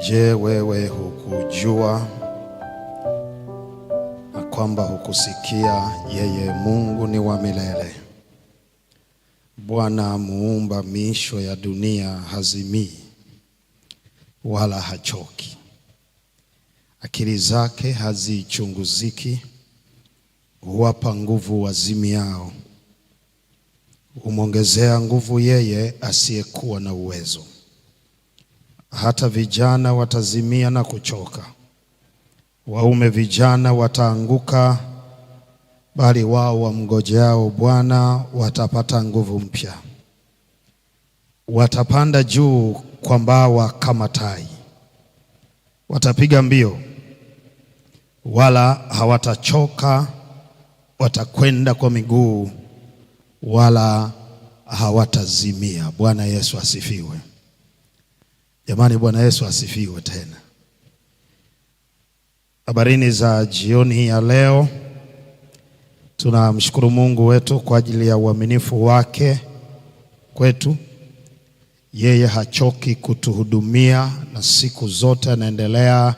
Je, wewe hukujua na kwamba hukusikia yeye Mungu ni wa milele? Bwana muumba miisho ya dunia hazimii wala hachoki. Akili zake hazichunguziki, huwapa nguvu wazimiao. Humwongezea nguvu yeye asiyekuwa na uwezo. Hata vijana watazimia na kuchoka, waume vijana wataanguka, bali wao wamngojeao Bwana watapata nguvu mpya. Watapanda juu kwa mbawa kama tai, watapiga mbio wala hawatachoka, watakwenda kwa miguu wala hawatazimia. Bwana Yesu asifiwe. Jamani, Bwana Yesu asifiwe tena. Habarini za jioni ya leo. Tunamshukuru Mungu wetu kwa ajili ya uaminifu wake kwetu. Yeye hachoki kutuhudumia na siku zote anaendelea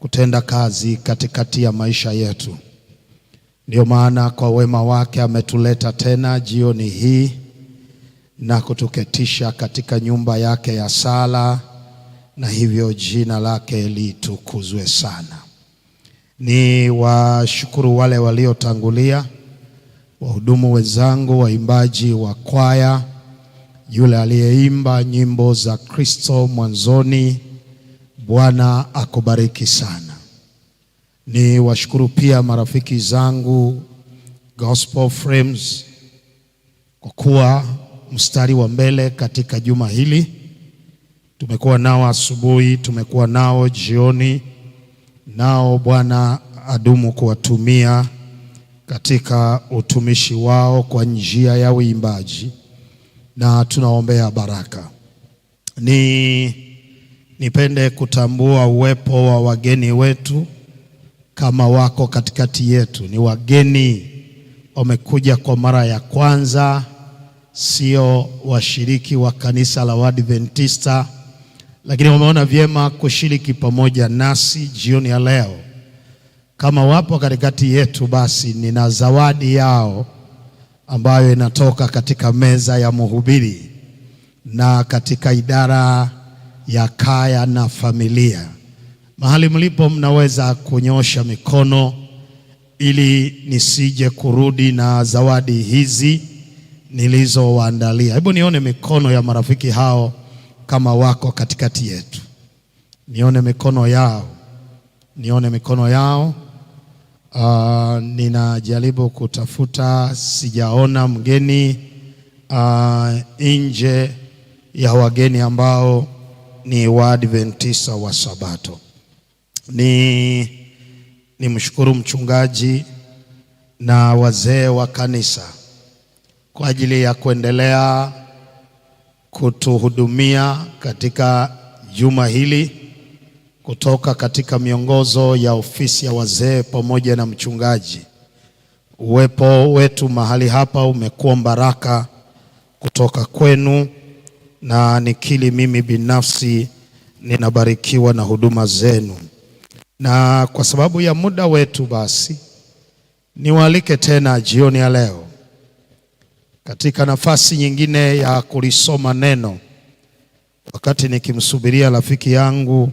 kutenda kazi katikati ya maisha yetu. Ndio maana kwa wema wake ametuleta tena jioni hii na kutuketisha katika nyumba yake ya sala, na hivyo jina lake litukuzwe sana. Ni washukuru wale waliotangulia, wahudumu wenzangu, waimbaji wa kwaya, yule aliyeimba nyimbo za Kristo mwanzoni. Bwana akubariki sana. Ni washukuru pia marafiki zangu Gospel Frames kwa kuwa mstari wa mbele katika juma hili. Tumekuwa nao asubuhi, tumekuwa nao jioni, nao Bwana adumu kuwatumia katika utumishi wao kwa njia ya uimbaji, na tunaombea baraka. Nipende kutambua uwepo wa wageni wetu kama wako katikati yetu. Ni wageni wamekuja kwa mara ya kwanza, sio washiriki wa kanisa la Waadventista, lakini wameona vyema kushiriki pamoja nasi jioni ya leo. Kama wapo katikati yetu, basi nina zawadi yao ambayo inatoka katika meza ya mhubiri na katika idara ya kaya na familia. Mahali mlipo mnaweza kunyosha mikono ili nisije kurudi na zawadi hizi nilizowaandalia. Hebu nione mikono ya marafiki hao kama wako katikati yetu. Nione mikono yao. Nione mikono yao. Ninajaribu kutafuta, sijaona mgeni nje ya wageni ambao ni Waadventista wa Sabato. Nimshukuru mchungaji na wazee wa kanisa kwa ajili ya kuendelea kutuhudumia katika juma hili, kutoka katika miongozo ya ofisi ya wazee pamoja na mchungaji. Uwepo wetu mahali hapa umekuwa baraka kutoka kwenu, na nikili mimi binafsi ninabarikiwa na huduma zenu. Na kwa sababu ya muda wetu, basi niwaalike tena jioni ya leo katika nafasi nyingine ya kulisoma neno, wakati nikimsubiria rafiki yangu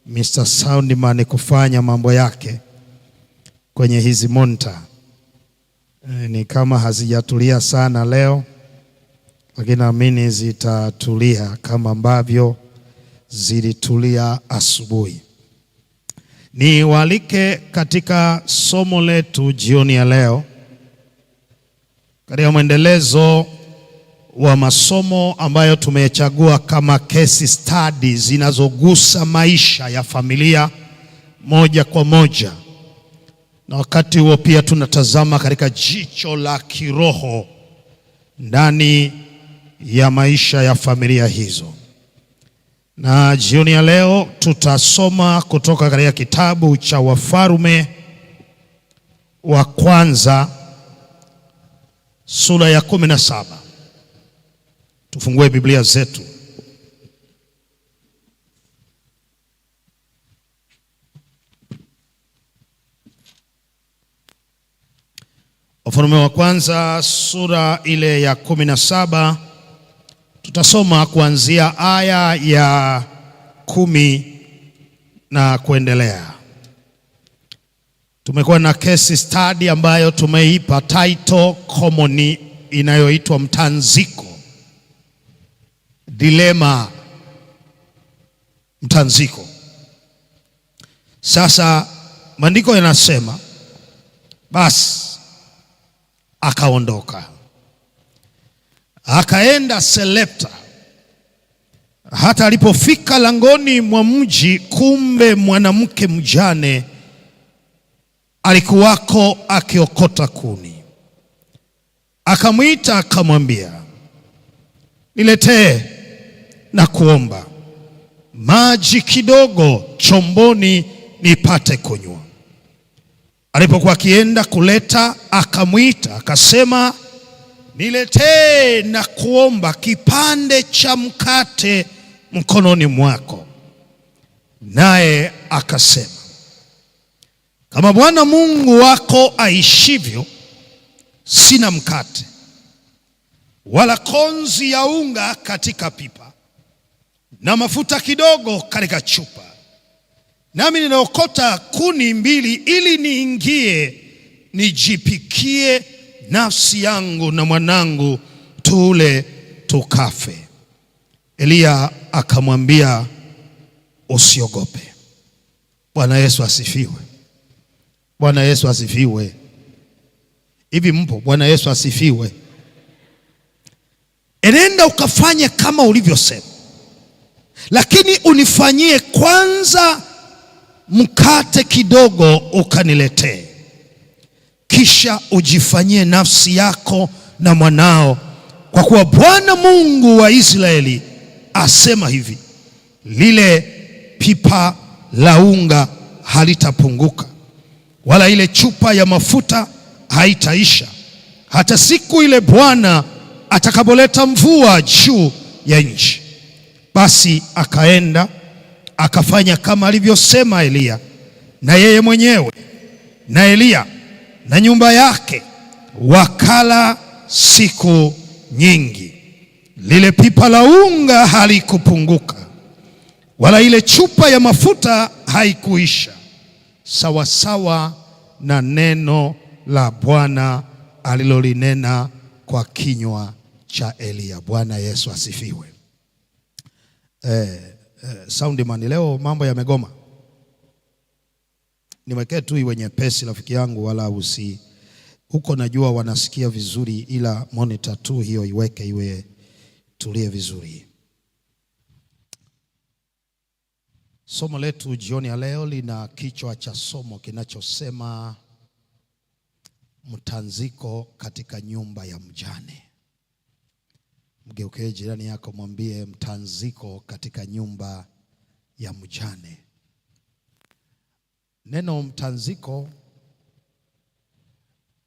Mr. Soundman kufanya mambo yake kwenye hizi monitor. Ni kama hazijatulia sana leo, lakini naamini zitatulia kama ambavyo zilitulia asubuhi. Niwaalike katika somo letu jioni ya leo, katika mwendelezo wa masomo ambayo tumechagua kama case study zinazogusa maisha ya familia moja kwa moja, na wakati huo pia tunatazama katika jicho la kiroho ndani ya maisha ya familia hizo. Na jioni ya leo tutasoma kutoka katika kitabu cha Wafalme wa kwanza sura ya 17. Tufungue Biblia zetu Wafalme wa kwanza sura ile ya 17 tutasoma kuanzia aya ya 10 na kuendelea. Tumekuwa na case study ambayo tumeipa title common inayoitwa mtanziko, dilema, mtanziko. Sasa maandiko yanasema basi akaondoka akaenda Sarepta. Hata alipofika langoni mwa mji, kumbe mwanamke mjane alikuwako akiokota kuni. Akamwita akamwambia, niletee na kuomba maji kidogo chomboni nipate kunywa. Alipokuwa akienda kuleta, akamwita akasema, niletee na kuomba kipande cha mkate mkononi mwako. Naye akasema, kama Bwana Mungu wako aishivyo, sina mkate wala konzi ya unga katika pipa, na mafuta kidogo katika chupa, nami ninaokota kuni 2 ili niingie nijipikie nafsi yangu na mwanangu, tule tukafe. Eliya akamwambia, usiogope. Bwana Yesu asifiwe. Bwana Yesu asifiwe. Hivi mpo? Bwana Yesu asifiwe. Enenda ukafanye kama ulivyosema, lakini unifanyie kwanza mkate kidogo ukaniletee, kisha ujifanyie nafsi yako na mwanao, kwa kuwa Bwana Mungu wa Israeli asema hivi, lile pipa la unga halitapunguka, wala ile chupa ya mafuta haitaisha, hata siku ile Bwana atakapoleta mvua juu ya nchi. Basi akaenda akafanya kama alivyosema Eliya, na yeye mwenyewe na Eliya na nyumba yake wakala siku nyingi. Lile pipa la unga halikupunguka, wala ile chupa ya mafuta haikuisha, sawa sawa na neno la Bwana alilolinena kwa kinywa cha Eliya. Bwana Yesu asifiwe. Soundman, leo mambo yamegoma. Niwekee tu iwe nyepesi rafiki yangu, wala usi huko, najua wanasikia vizuri, ila monitor tu hiyo iweke iwe tulie vizuri. Somo letu jioni ya leo lina kichwa cha somo kinachosema mtanziko katika nyumba ya mjane. Mgeukie jirani yako, mwambie mtanziko katika nyumba ya mjane. Neno mtanziko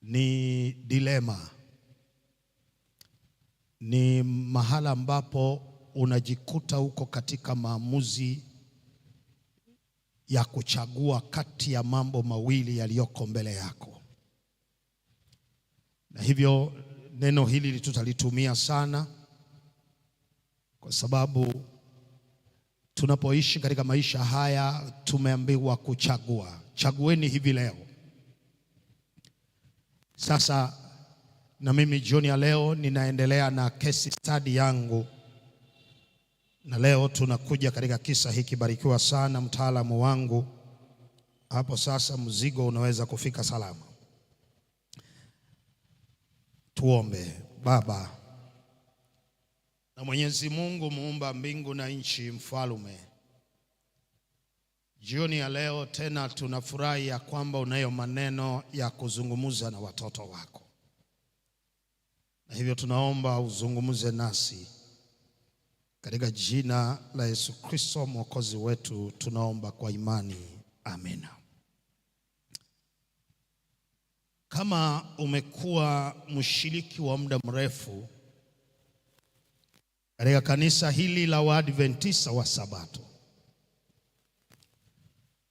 ni dilema, ni mahala ambapo unajikuta uko katika maamuzi ya kuchagua kati ya mambo mawili yaliyoko mbele yako. Na hivyo neno hili tutalitumia sana, kwa sababu tunapoishi katika maisha haya tumeambiwa kuchagua. Chagueni hivi leo. Sasa na mimi jioni ya leo ninaendelea na case study yangu, na leo tunakuja katika kisa hiki. Barikiwa sana mtaalamu wangu hapo. Sasa mzigo unaweza kufika salama. Tuombe. Baba na Mwenyezi Mungu muumba mbingu na nchi, mfalme, jioni ya leo tena tunafurahi ya kwamba unayo maneno ya kuzungumza na watoto wako, na hivyo tunaomba uzungumze nasi katika jina la Yesu Kristo mwokozi wetu, tunaomba kwa imani, amina. Kama umekuwa mshiriki wa muda mrefu katika kanisa hili la Waadventista wa Sabato,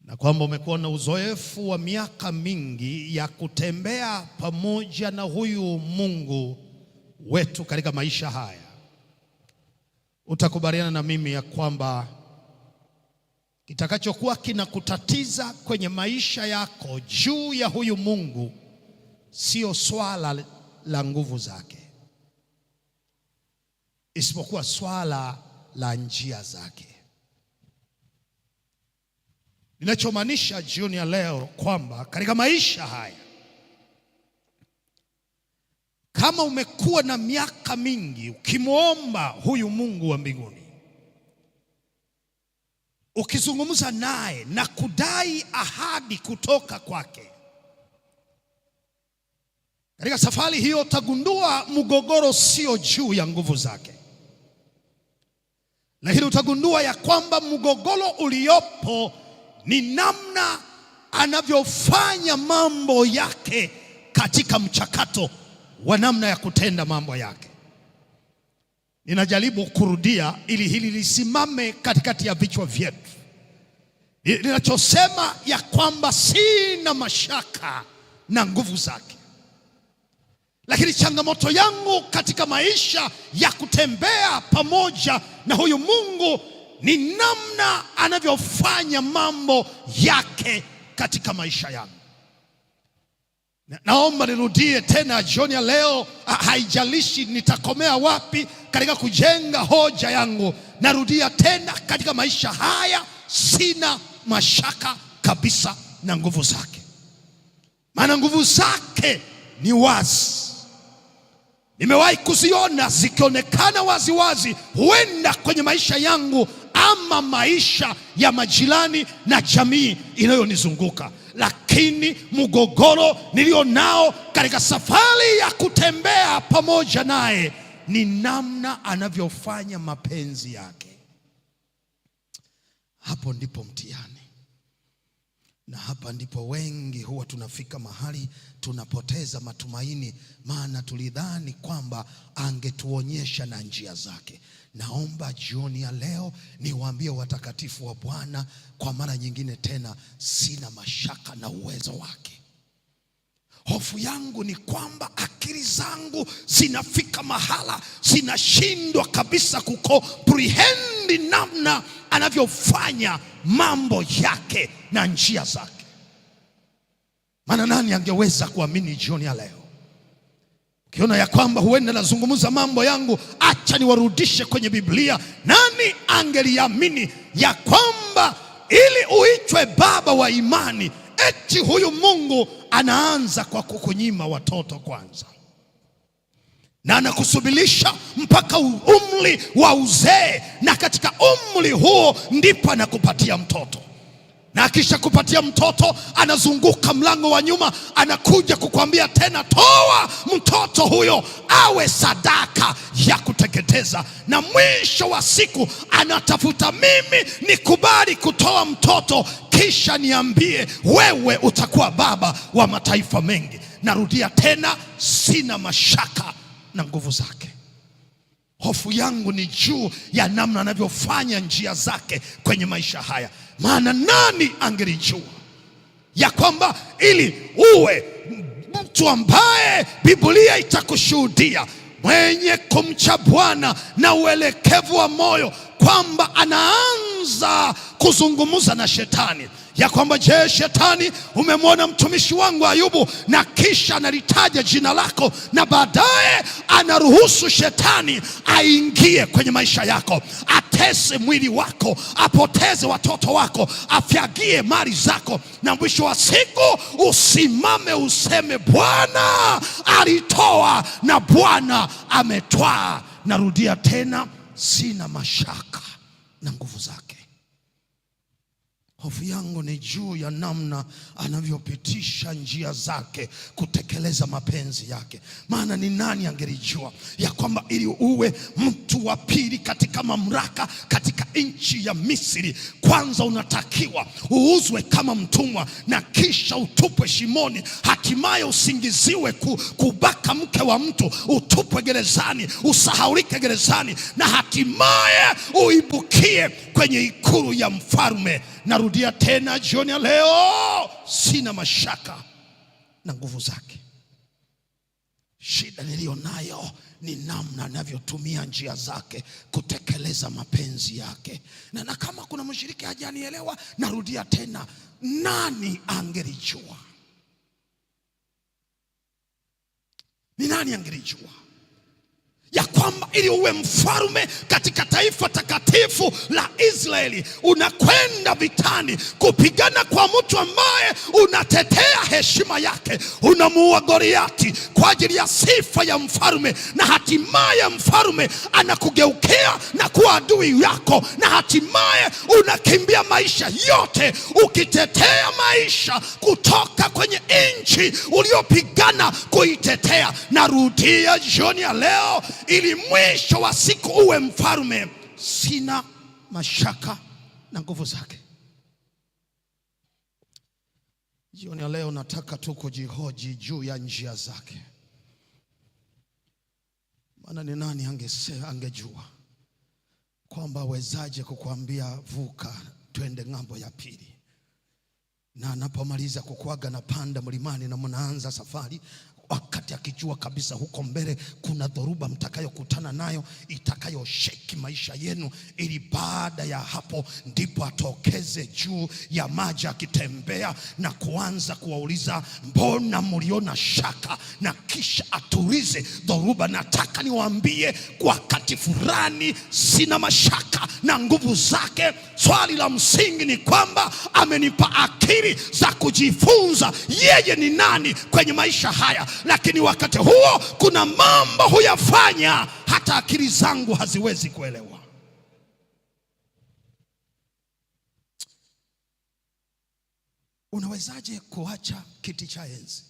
na kwamba umekuwa na uzoefu wa miaka mingi ya kutembea pamoja na huyu Mungu wetu katika maisha haya, utakubaliana na mimi ya kwamba kitakachokuwa kinakutatiza kwenye maisha yako juu ya huyu Mungu sio swala la nguvu zake, isipokuwa swala la njia zake. Ninachomaanisha jioni ya leo kwamba katika maisha haya, kama umekuwa na miaka mingi ukimwomba huyu Mungu wa mbinguni, ukizungumza naye na kudai ahadi kutoka kwake, katika safari hiyo utagundua mgogoro sio juu ya nguvu zake, lakini utagundua ya kwamba mgogoro uliopo ni namna anavyofanya mambo yake katika mchakato wa namna ya kutenda mambo yake. Ninajaribu kurudia ili hili lisimame katikati ya vichwa vyetu. Ninachosema ya kwamba sina mashaka na nguvu zake, lakini changamoto yangu katika maisha ya kutembea pamoja na huyu Mungu ni namna anavyofanya mambo yake katika maisha yangu. Naomba nirudie tena jioni ya leo, haijalishi nitakomea wapi katika kujenga hoja yangu. Narudia tena, katika maisha haya sina mashaka kabisa na nguvu zake, maana nguvu zake ni wazi. Nimewahi kuziona zikionekana wazi wazi, huenda kwenye maisha yangu ama maisha ya majirani na jamii inayonizunguka, lakini mgogoro nilio nao katika safari ya kutembea pamoja naye ni namna anavyofanya mapenzi yake. Hapo ndipo mtihani, na hapa ndipo wengi huwa tunafika mahali tunapoteza matumaini, maana tulidhani kwamba angetuonyesha na njia zake. Naomba jioni ya leo niwaambie watakatifu wa Bwana kwa mara nyingine tena, sina mashaka na uwezo wake. Hofu yangu ni kwamba akili zangu zinafika mahala zinashindwa kabisa kukomprehend namna anavyofanya mambo yake na njia zake. Maana nani angeweza kuamini jioni ya leo? Ukiona ya kwamba huenda nazungumza mambo yangu, acha niwarudishe kwenye Biblia. Nani angeliamini ya kwamba ili uitwe baba wa imani, eti huyu Mungu anaanza kwa kukunyima watoto kwanza, na anakusubirisha mpaka umri wa uzee, na katika umri huo ndipo anakupatia mtoto, na akisha kupatia mtoto anazunguka mlango wa nyuma, anakuja kukwambia tena, toa mtoto huyo awe sadaka ya kuteketeza. Na mwisho wa siku anatafuta mimi nikubali kutoa mtoto, kisha niambie wewe utakuwa baba wa mataifa mengi. Narudia tena, sina mashaka na nguvu zake. Hofu yangu ni juu ya namna anavyofanya njia zake kwenye maisha haya. Maana nani angelijua ya kwamba ili uwe mtu ambaye Biblia itakushuhudia mwenye kumcha Bwana na uelekevu wa moyo, kwamba anaanza kuzungumza na shetani ya kwamba, je, shetani, umemwona mtumishi wangu Ayubu? Na kisha analitaja jina lako, na baadaye anaruhusu shetani aingie kwenye maisha yako, atese mwili wako, apoteze watoto wako, afyagie mali zako, na mwisho wa siku usimame useme, Bwana alitoa na Bwana ametwaa. Narudia tena, sina mashaka na nguvu zake. Hofu yangu ni juu ya namna anavyopitisha njia zake kutekeleza mapenzi yake. Maana ni nani angelijua ya kwamba ili uwe mtu wa pili katika mamlaka, katika nchi ya Misri, kwanza unatakiwa uuzwe kama mtumwa na kisha utupwe shimoni, hatimaye usingiziwe kubaka mke wa mtu, utupwe gerezani, usahaulike gerezani, na hatimaye uibukie kwenye ikulu ya mfalme. Narudia tena jioni ya leo, sina mashaka na nguvu zake. Shida nilionayo ni namna anavyotumia njia zake kutekeleza mapenzi yake. Na kama kuna mshiriki hajanielewa, narudia tena, nani angelijua? Ni nani angelijua ya kwamba ili uwe mfalme katika taifa takatifu la Israeli, unakwenda vitani kupigana kwa mtu ambaye unatetea heshima yake, unamuua Goliati kwa ajili ya sifa ya mfalme, na hatimaye mfalme anakugeukea na kuwa adui yako, na hatimaye unakimbia maisha yote ukitetea maisha kutoka kwenye nchi uliopigana kuitetea. Narudia jioni ya leo, ili mwisho wa siku uwe mfalme, sina mashaka na nguvu zake. Jioni ya leo nataka tu kujihoji juu ya njia zake. Maana ni nani angejua kwamba wezaje kukuambia vuka twende ng'ambo ya pili, na anapomaliza kukuaga na panda mlimani na mnaanza safari, wakati akijua kabisa huko mbele kuna dhoruba mtakayokutana nayo itakayosheki maisha yenu, ili baada ya hapo ndipo atokeze juu ya maji akitembea na kuanza kuwauliza, mbona mliona shaka? Na kisha atulize dhoruba. Nataka niwaambie, kwa wakati fulani sina mashaka na nguvu zake. Swali la msingi ni kwamba amenipa akili za kujifunza yeye ni nani kwenye maisha haya, lakini wakati huo kuna mambo huyafanya hata akili zangu haziwezi kuelewa. Unawezaje kuacha kiti cha enzi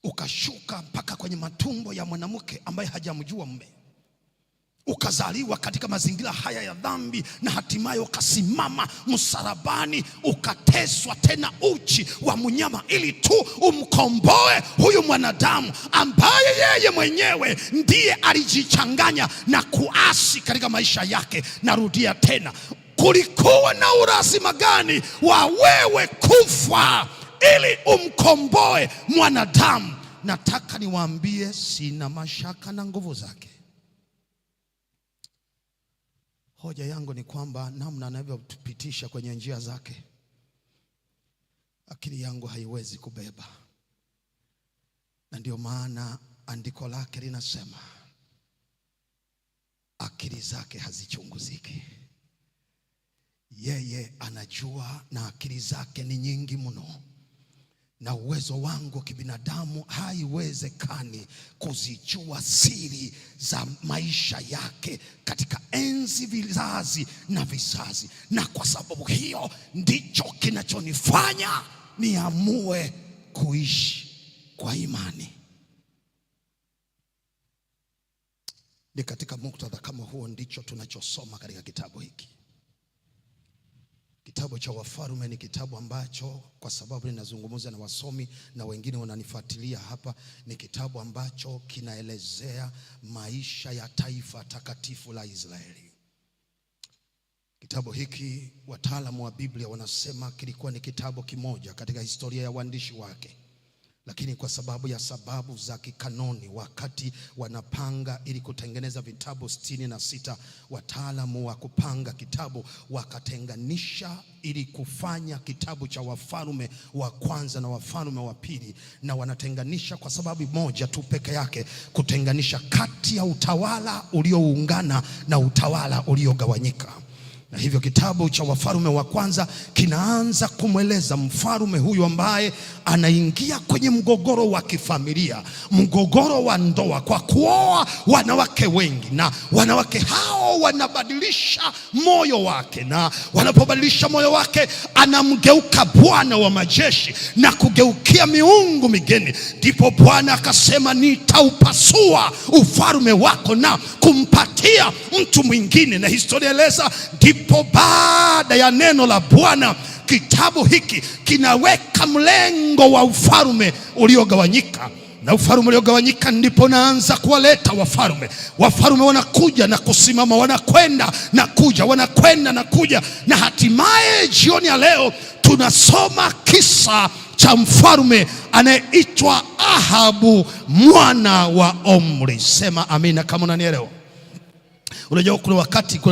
ukashuka mpaka kwenye matumbo ya mwanamke ambaye hajamjua mume, ukazaliwa katika mazingira haya ya dhambi, na hatimaye ukasimama msalabani, ukateswa tena uchi wa mnyama, ili tu umkomboe huyu mwanadamu ambaye yeye mwenyewe ndiye alijichanganya na kuasi katika maisha yake? Narudia tena, kulikuwa na ulazima gani wa wewe kufa ili umkomboe mwanadamu? Nataka niwaambie, sina mashaka na nguvu zake. Hoja yangu ni kwamba namna anavyotupitisha kwenye njia zake, akili yangu haiwezi kubeba. Na ndio maana andiko lake linasema akili zake hazichunguziki. Yeye anajua, na akili zake ni nyingi mno, na uwezo wangu kibinadamu haiwezekani kuzijua siri za maisha yake katika enzi, vizazi na vizazi. Na kwa sababu hiyo ndicho kinachonifanya niamue kuishi kwa imani. Ni katika muktadha kama huo ndicho tunachosoma katika kitabu hiki. Kitabu cha Wafalme ni kitabu ambacho, kwa sababu ninazungumza na wasomi na wengine wananifuatilia hapa, ni kitabu ambacho kinaelezea maisha ya taifa takatifu la Israeli. Kitabu hiki wataalamu wa Biblia wanasema kilikuwa ni kitabu kimoja katika historia ya uandishi wake, lakini kwa sababu za kikanoni, wakati wanapanga ili kutengeneza vitabu 66, wataalamu wa kupanga kitabu wakatenganisha ili kufanya kitabu cha Wafalme wa kwanza na Wafalme wa pili. Na wanatenganisha kwa sababu moja tu peke yake, kutenganisha kati ya utawala ulioungana na utawala uliogawanyika. Na hivyo kitabu cha Wafalme wa kwanza kinaanza kumweleza mfalme huyu ambaye anaingia kwenye mgogoro wa kifamilia, mgogoro wa ndoa, kwa kuoa wanawake wengi, na wanawake hao wanabadilisha moyo wake, na wanapobadilisha moyo wake anamgeuka Bwana wa majeshi na kugeukia miungu migeni. Ndipo Bwana akasema, nitaupasua ufalme wako na kumpatia mtu mwingine. Na historia eleza, ndipo baada ya neno la Bwana kitabu hiki kinaweka mlengo wa ufalme uliogawanyika. Na ufalme uliogawanyika ndipo naanza kuwaleta wafalme. Wafalme wanakuja na kusimama, wanakwenda na kuja, wanakwenda na kuja, na hatimaye jioni ya leo tunasoma kisa cha mfalme anayeitwa Ahabu mwana wa Omri. Sema amina kama unanielewa. Unajua kuna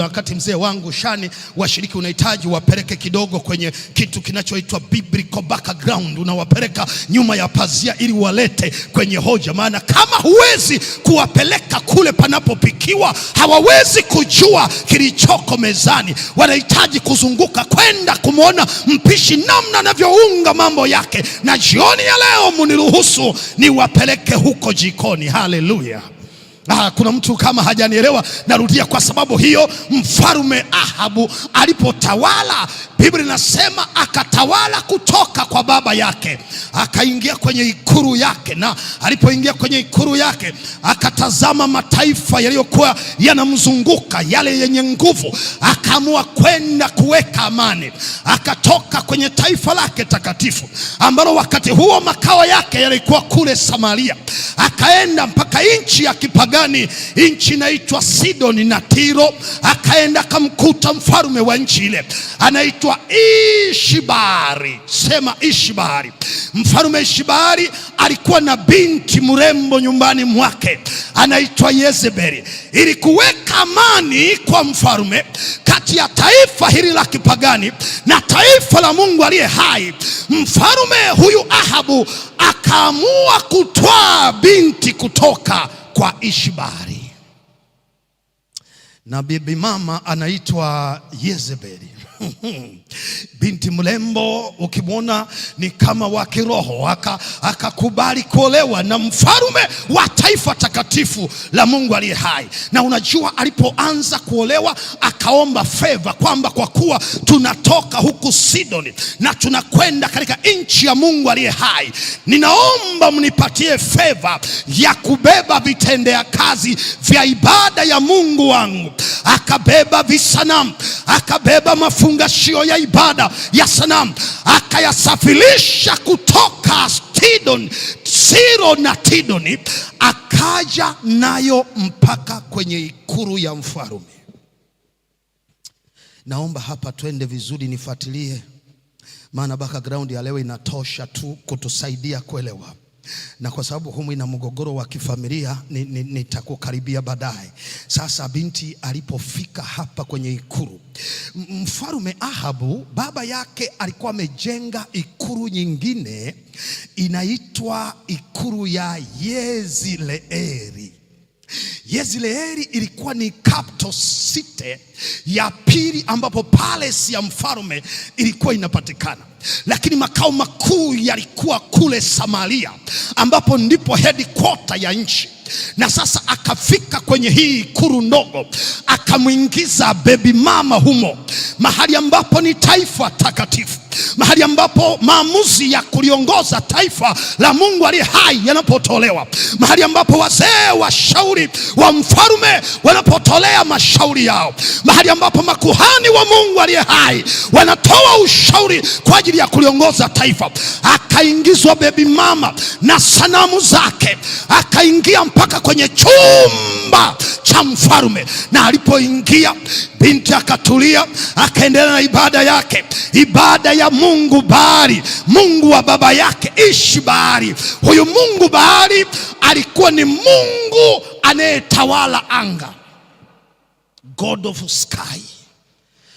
wakati mzee wangu Shani, washiriki unahitaji wapeleke kidogo kwenye kitu kinachoitwa biblical background. Unawapeleka nyuma ya pazia ili walete kwenye hoja, maana kama huwezi kuwapeleka kule panapopikiwa, hawawezi kujua kilichoko mezani. Wanahitaji kuzunguka kwenda kumwona mpishi namna anavyounga mambo yake. Na jioni ya leo mniruhusu niwapeleke huko jikoni. Haleluya. Kuna mtu kama hajanielewa, narudia. Kwa sababu hiyo mfalme Ahabu alipotawala, Biblia inasema akatawala kutoka kwa baba yake, akaingia kwenye ikulu yake. Na alipoingia kwenye ikulu yake, akatazama mataifa yaliyokuwa yanamzunguka, yale yenye nguvu, akaamua kwenda kuweka amani. Akatoka kwenye taifa lake takatifu, ambalo wakati huo makao yake yalikuwa kule Samaria, akaenda mpaka nchi ya kipagani, nchi inaitwa Sidoni na Tiro. Akaenda akamkuta mfalme wa nchi ile anaitwa Ishibari. Sema Ishibari. Mfalme Ishibari alikuwa na binti mrembo nyumbani mwake anaitwa Yezebeli. Ili kuweka amani kwa mfalme kati ya taifa hili la kipagani na taifa la Mungu aliye hai, mfalme huyu Ahabu akaamua kutwaa binti kutoka kwa Ishibari. Na bibi mama anaitwa Yezebeli. Binti mrembo, ukimwona ni kama wa kiroho. Akakubali kuolewa na mfalme wa taifa takatifu la Mungu aliye hai. Na unajua alipoanza kuolewa, akaomba favor kwamba kwa kuwa tunatoka huku Sidoni na tunakwenda katika nchi ya Mungu aliye hai, ninaomba mnipatie favor ya kubeba vitendea kazi vya ibada ya Mungu wangu. Akabeba visanamu, akabeba mafungashio ya ibada ya sanamu, akayasafirisha kutoka Tiro na Tidoni, akaja nayo mpaka kwenye ikulu ya mfalme. Naomba hapa twende vizuri, nifuatilie, maana background ya leo inatosha tu kutusaidia kuelewa. Na kwa sababu humu ina mgogoro wa kifamilia, nitakukaribia baadaye. Sasa binti alipofika hapa kwenye ikulu, mfalme Ahabu baba yake alikuwa amejenga ikulu nyingine inaitwa ikulu ya Yezreeli. Yezreeli ilikuwa ni capital city ya pili ambapo palace ya mfalme ilikuwa inapatikana. Lakini makao makuu yalikuwa kule Samaria, ambapo ndipo headquarter ya nchi. Na sasa akafika kwenye hii ikulu ndogo, akamwingiza baby mama humo, mahali ambapo ni taifa takatifu, mahali ambapo maamuzi ya kuliongoza taifa la Mungu aliye hai yanapotolewa, mahali ambapo wazee washauri wa mfalme wanapotolea mashauri yao, mahali ambapo makuhani wa Mungu aliye hai wanatoa ushauri kwa ajili ya kuliongoza taifa. Akaingizwa baby mama na sanamu zake, akaingia mpaka kwenye chumba cha mfalme. Na alipoingia, binti akatulia, akaendelea na ibada yake, ibada ya Mungu Baali, mungu wa baba yake Ishibari. Huyu Mungu Baali alikuwa ni Mungu anayetawala anga, God of sky,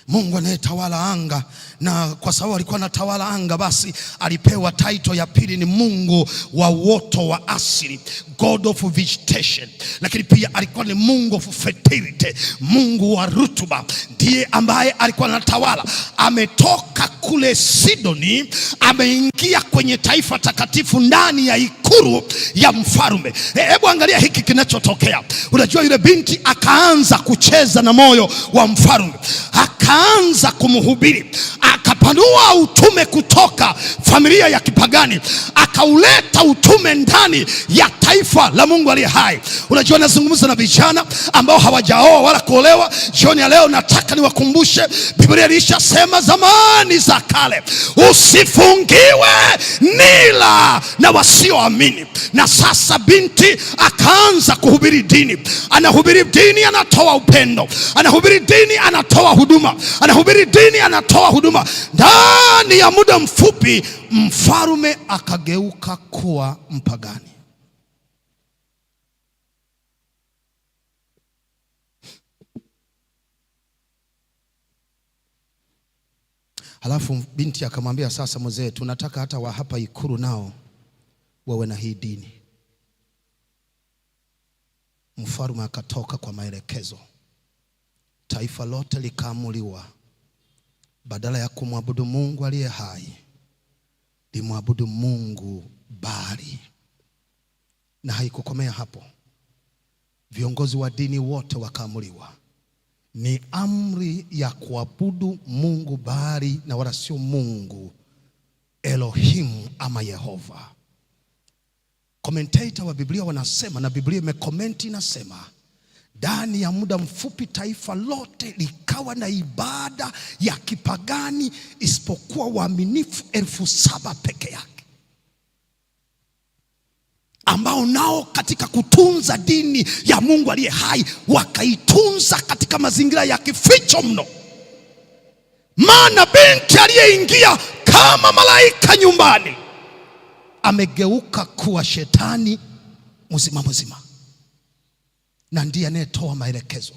Mungu anayetawala anga. na kwa sababu alikuwa anatawala anga, basi alipewa title ya pili ni Mungu wa uoto wa asili, God of vegetation. Lakini pia alikuwa ni Mungu of fertility, Mungu wa rutuba. Ndiye ambaye alikuwa anatawala. Ametoka kule Sidoni, ameingia kwenye taifa takatifu ndani ya ikulu ya mfalme. Hebu angalia hiki kinachotokea. Unajua, yule binti akaanza kucheza na moyo wa mfalme, akaanza kumhubiri, akapanua utume kutoka familia ya kipagani, akauleta utume ndani ya taifa la Mungu aliye hai. Unajua, nazungumza na vijana ambao hawajaoa wala kuolewa. Jioni ya leo nataka niwakumbushe, Biblia ilishasema zamani za kale, usifungiwe nila na wasioamini. Na sasa binti akaanza kuhubiri dini. Anahubiri dini, anatoa upendo. Anahubiri dini, anatoa huduma. Anahubiri dini, anatoa huduma. Ndani ya muda mfupi mfalme akageuka kuwa mpagani. Halafu binti akamwambia, sasa mzee, tunataka hata wa hapa ikulu nao wawe na hii dini. Mfalme akatoka kwa maelekezo. Taifa lote likaamuliwa, badala ya kumwabudu Mungu aliye hai, limwabudu Mungu Baali. Na haikukomea hapo. Viongozi wa dini wote wakaamuliwa, ni amri ya kuabudu Mungu Baali na wala sio Mungu Elohimu ama Yehova. Commentator wa Biblia wanasema, na Biblia imekomenti inasema, ndani ya muda mfupi taifa lote likawa na ibada ya kipagani isipokuwa waaminifu 7,000 peke yake, ambao nao katika kutunza dini ya Mungu aliye hai wakaitunza katika mazingira ya kificho mno. Maana binti aliyeingia kama malaika nyumbani amegeuka kuwa shetani mzima mzima, na ndiye anayetoa maelekezo.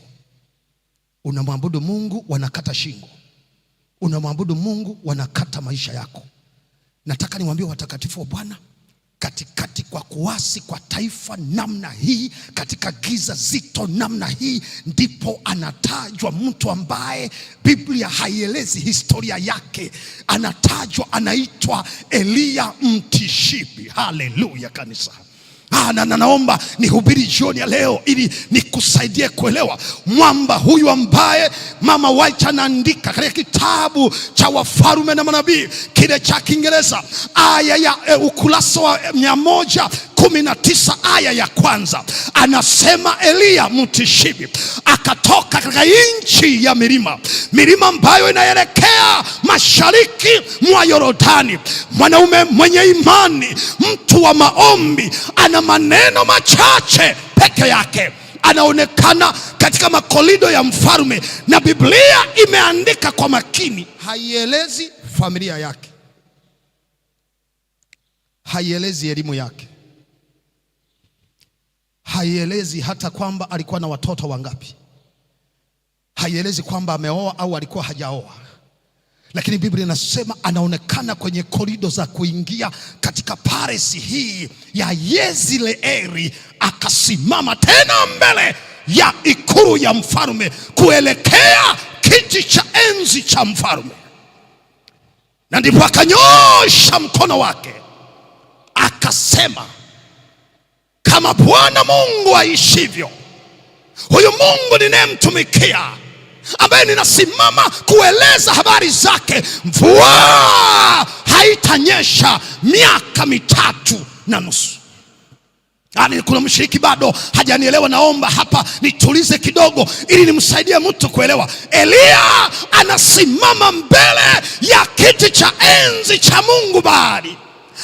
Unamwabudu Mungu, wanakata shingo. Unamwabudu Mungu, wanakata maisha yako. Nataka niwaambie watakatifu wa Bwana, katikati kwa kuasi kwa taifa namna hii, katika giza zito namna hii, ndipo anatajwa mtu ambaye Biblia haielezi historia yake. Anatajwa, anaitwa Eliya Mtishibi. Haleluya kanisa. Naomba nihubiri jioni ya leo ili nikusaidie kuelewa mwamba huyu ambaye Mama White anaandika katika kitabu cha Wafalme na Manabii kile cha Kiingereza, aya ya ukurasa wa 119 aya ya kwanza. Anasema Eliya Mtishibi akatoka katika nchi ya milima ambayo inaelekea mashariki mwa Yordani. Mwanaume mwenye imani, mtu wa maombi, ana maneno machache peke yake, anaonekana katika makorido ya mfalme, na Biblia imeandika kwa makini. Haielezi familia yake, haielezi elimu yake, haielezi hata kwamba alikuwa na watoto wangapi, haielezi kwamba ameoa au alikuwa hajaoa. Lakini Biblia inasema anaonekana kwenye korido za kuingia katika paresi hii ya Yezreeli, akasimama tena mbele ya ikulu ya mfalme kuelekea kiti cha enzi cha mfalme. Na ndipo akanyosha mkono wake akasema, kama Bwana Mungu aishivyo, huyu Mungu ninayemtumikia, ambaye ninasimama kueleza habari zake, mvua haitanyesha miaka 3.5. Kuna mshiriki bado hajanielewa, naomba hapa nitulize kidogo ili nimsaidie mtu kuelewa. Eliya anasimama mbele ya kiti cha enzi cha Mungu Baali,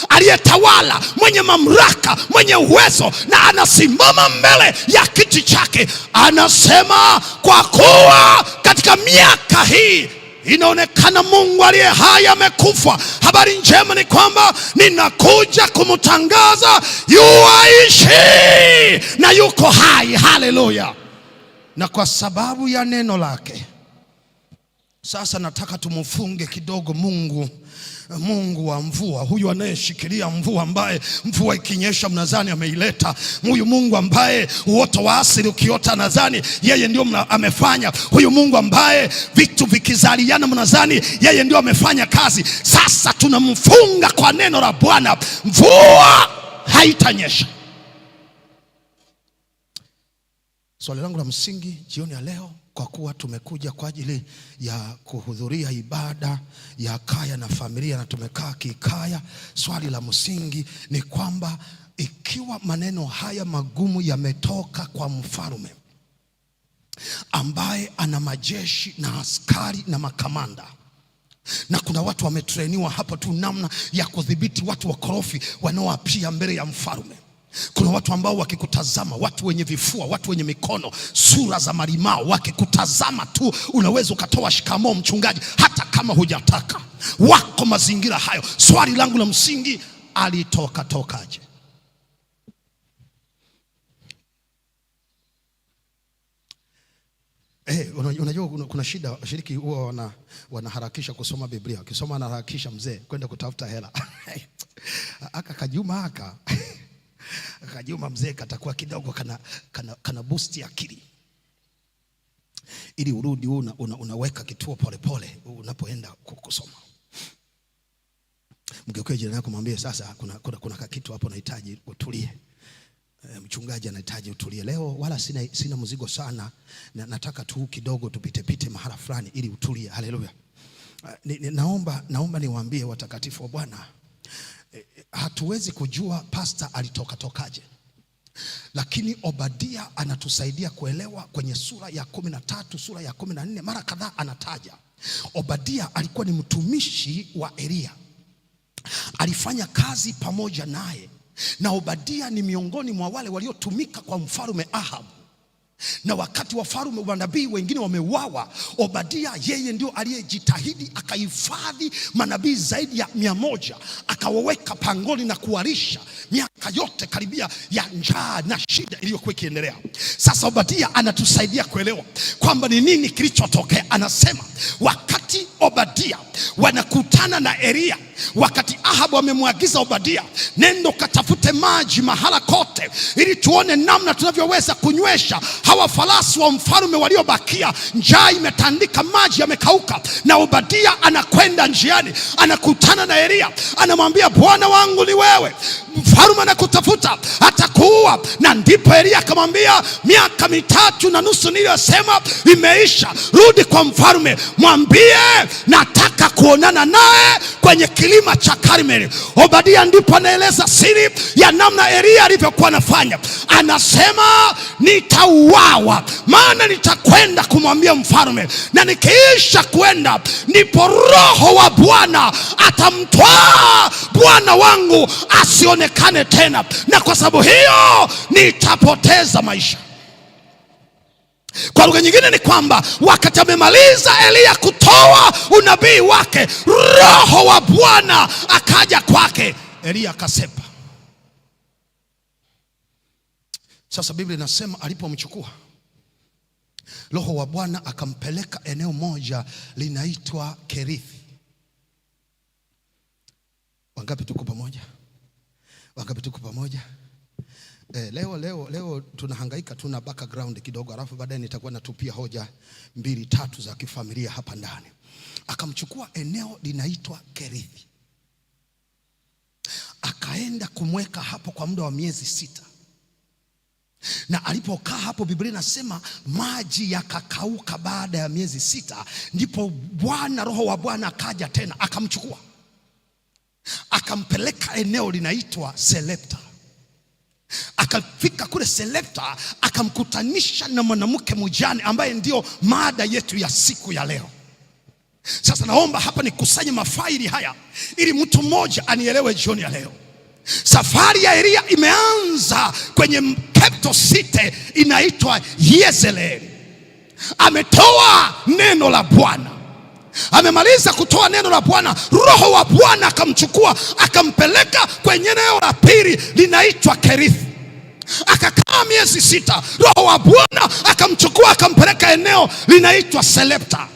aliyetawala, mwenye mamlaka, mwenye uwezo, na anasimama mbele ya kiti chake. Anasema, kwa kuwa katika miaka hii inaonekana Mungu aliye hai amekufa. Habari njema ni kwamba ninakuja kumtangaza yuaishi na yuko hai. Haleluya. Na kwa sababu ya neno lake Sasa nataka tumufunge kidogo Mungu wa mvua, huyu anayeshikilia mvua, ambaye mvua ikinyesha mnadhani ameileta. Huyu Mungu ambaye uoto wa asili ukiota nadhani yeye ndio amefanya. Huyu Mungu ambaye vitu vikizaliana mnadhani yeye ndio amefanya kazi. Sasa tunamfunga kwa neno la Bwana, mvua haitanyesha. Swali langu la msingi jioni ya leo, kwa kuwa tumekuja kwa ajili ya kuhudhuria ibada ya kaya na familia na tumekaa kikaya, swali la msingi ni kwamba ikiwa maneno haya magumu yametoka kwa mfalme ambaye ana majeshi na askari na makamanda, na kuna watu wametrainiwa hapo tu namna ya kudhibiti watu wakorofi wanaoapia mbele ya mfalme. Kuna watu ambao wakikutazama, watu wenye vifua, watu wenye mikono, sura za malimao, wakikutazama tu unaweza ukatoa shikamoo mchungaji hata kama hujataka. Wako mazingira hayo. Swali langu la msingi, tokaje? Unajua kuna shida, washiriki huwa wanaharakisha kusoma Biblia. Ukisoma anaharakisha mzee kwenda kutafuta hela. Kajuma mzee katakuwa kidogo kana boost akili, ili urudi unaweka kituo pole unapoenda kusoma. Mgeukie jirani yako mwambie, sasa kuna kitu hapo nahitaji utulie. Mchungaji anahitaji utulie leo, wala sina mzigo sana, nataka tu kidogo tupite mahala fulani ili utulie. Haleluya. Naomba niwaambie watakatifu wa Bwana, hatuwezi kujua pastor tokaje, lakini Obadia anatusaidia kuelewa. Kwenye sura ya 13, sura ya 14, mara kadhaa anataja Obadia alikuwa ni mtumishi wa Elia, alifanya kazi pamoja naye, na Obadia ni miongoni mwa wale waliotumika kwa mfalme Ahab. Na wakati wafalme wa nabii wengine wameuawa, Obadia yeye ndio aliyejitahidi akahifadhi manabii zaidi ya 100, akawaweka pangoni na kuwarisha miaka yote karibia ya njaa na shida iliyokuwa ikiendelea. Sasa Obadia anatusaidia kuelewa kwamba ni nini kilichotokea. Anasema wakati Obadia wanakutana na Elia, wakati Ahabu amemwagiza Obadia, nendo katafute maji mahala kote ili tuone namna tunavyoweza kunywesha hawa farasi wa mfalme waliobakia. Njaa imetandika, maji yamekauka, na Obadia anakwenda njiani, anakutana na Elia, anamwambia, Bwana wangu ni wewe, mfalme anakutafuta, atakuua. Na ndipo Elia akamwambia, miaka 3.5 niliyosema imeisha, rudi kwa mfalme, mwambie nataka kuonana naye kwenye kilima cha Karmeli. Obadia ndipo anaeleza siri ya namna Elia alivyokuwa anafanya. Anasema, nitauawa, maana nitakwenda kumwambia mfalme, na nikiisha kwenda ndipo Roho wa Bwana atamtwaa bwana wangu asionekane tena, na kwa sababu hiyo nitapoteza maisha. Kwa lugha nyingine ni kwamba wakati amemaliza Elia kutoa unabii wake, Roho wa Bwana akaja kwake, Elia akasepa. Sasa Biblia inasema alipomchukua, Roho wa Bwana akampeleka eneo moja linaitwa Kerithi. Wangapi tuko pamoja? Leo tunahangaika, tuna background kidogo, alafu baadaye nitakuwa natupia hoja 2-3 za kifamilia hapa ndani. Akamchukua eneo linaitwa Kerithi, akaenda kumweka hapo kwa muda wa miezi 6. Na alipokaa hapo, Biblia inasema maji yakakauka baada ya miezi 6. Ndipo Roho wa Bwana akaja tena akamchukua, akampeleka eneo linaitwa Selepta. Akafika kule Selepta, akamkutanisha na mwanamke mjane ambaye ndio mada yetu ya siku ya leo. Sasa naomba hapa nikusanye mafaili haya ili mtu mmoja anielewe jioni ya leo. Safari ya Elia imeanza kwenye capital city inaitwa Yezreeli. Ametoa neno la Bwana, amemaliza kutoa neno la Bwana, Roho wa Bwana akamchukua akampeleka kwenye eneo la pili linaitwa Kerithi. Akakaa miezi 6. Roho wa Bwana akamchukua akampeleka eneo linaitwa Selepta.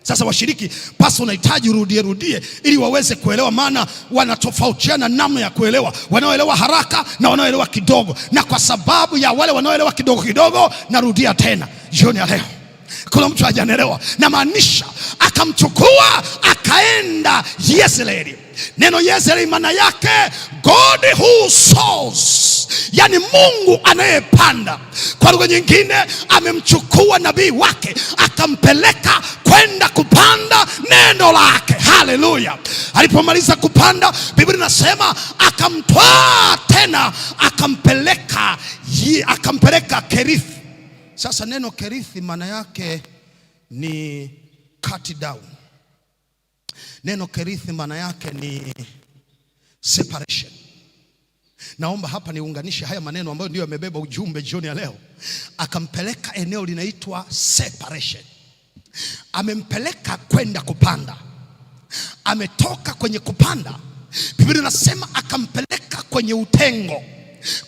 Sasa washiriki, pasa unahitaji rudie ili waweze kuelewa, maana wanatofautiana namna ya kuelewa, wanaoelewa haraka na wanaoelewa kidogo. Na kwa sababu ya wale wanaoelewa kidogo, narudia tena jioni ya leo. Kuna mtu hajanielewa, na maanisha akamchukua akaenda Yezreeli. Neno Yezreeli maana yake God who sows, yani Mungu anayepanda. Kwa lugha nyingine, amemchukua nabii wake akampeleka kwenda kupanda neno lake. Haleluya! Alipomaliza kupanda, Biblia inasema akamtwaa tena akampeleka Kerithi. Sasa neno Kerithi maana yake ni cut down. Neno Kerithi maana yake ni separation. Naomba hapa niunganishe haya maneno ambayo ndio yamebeba ujumbe jioni ya leo. Akampeleka eneo linaitwa separation. Amempeleka kwenda kupanda. Ametoka kwenye kupanda, Biblia inasema akampeleka kwenye utengo,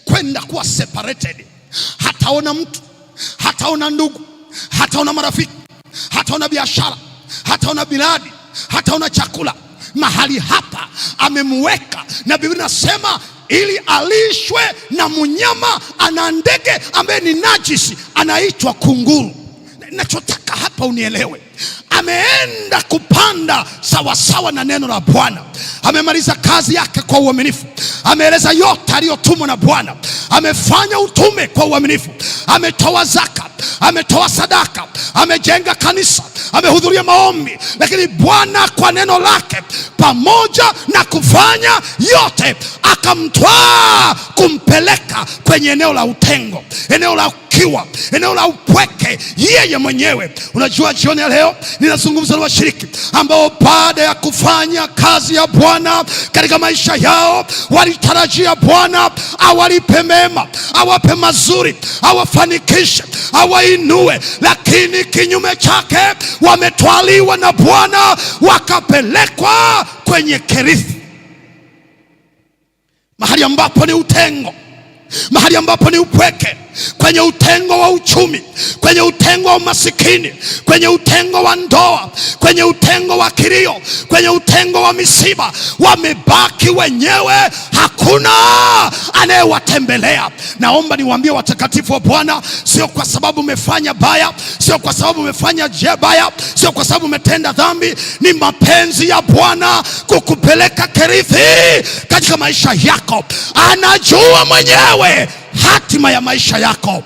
kwenda kuwa separated. Hataona mtu, hataona ndugu, hataona marafiki, hataona biashara, hataona biladi, hataona chakula. Mahali hapa amemweka, na Biblia inasema ili alishwe na mnyama ana ndege ambaye ni najisi, anaitwa kunguru. Ninachotaka hapa unielewe, ameenda kupanda sawasawa na neno la Bwana. Amemaliza kazi yake kwa uaminifu. Ameeleza yote aliyotumwa na Bwana. Amefanya utume kwa uaminifu. Ametoa zaka, ametoa sadaka, amejenga kanisa, amehudhuria maombi. Lakini Bwana kwa neno lake, pamoja na kufanya yote, akamtwaa kumpeleka kwenye eneo la utengo, eneo la ukiwa, eneo la upweke yeye mwenyewe. Unajua jioni ya leo ninazungumza na washiriki ambao baada ya kufanya kazi ya Bwana katika maisha yao, walitarajia Bwana awalipe mema, awape mazuri, awafanikishe, awainue. Lakini kinyume chake, wametwaliwa na Bwana wakapelekwa kwenye Kerithi, mahali ambapo ni utengo, mahali ambapo ni upweke, kwenye utengo wa uchumi, kwenye utengo wa umasikini, kwenye utengo wa ndoa, kwenye utengo wa kilio, kwenye utengo wa misiba. Wamebaki wenyewe, hakuna anayewatembelea. Naomba niwaambie watakatifu wa Bwana, sio kwa sababu umefanya baya, sio kwa sababu umefanya baya, sio kwa sababu umetenda dhambi. Ni mapenzi ya Bwana kukupeleka Kerithi katika maisha yako. Anajua mwenyewe hatima ya maisha yako.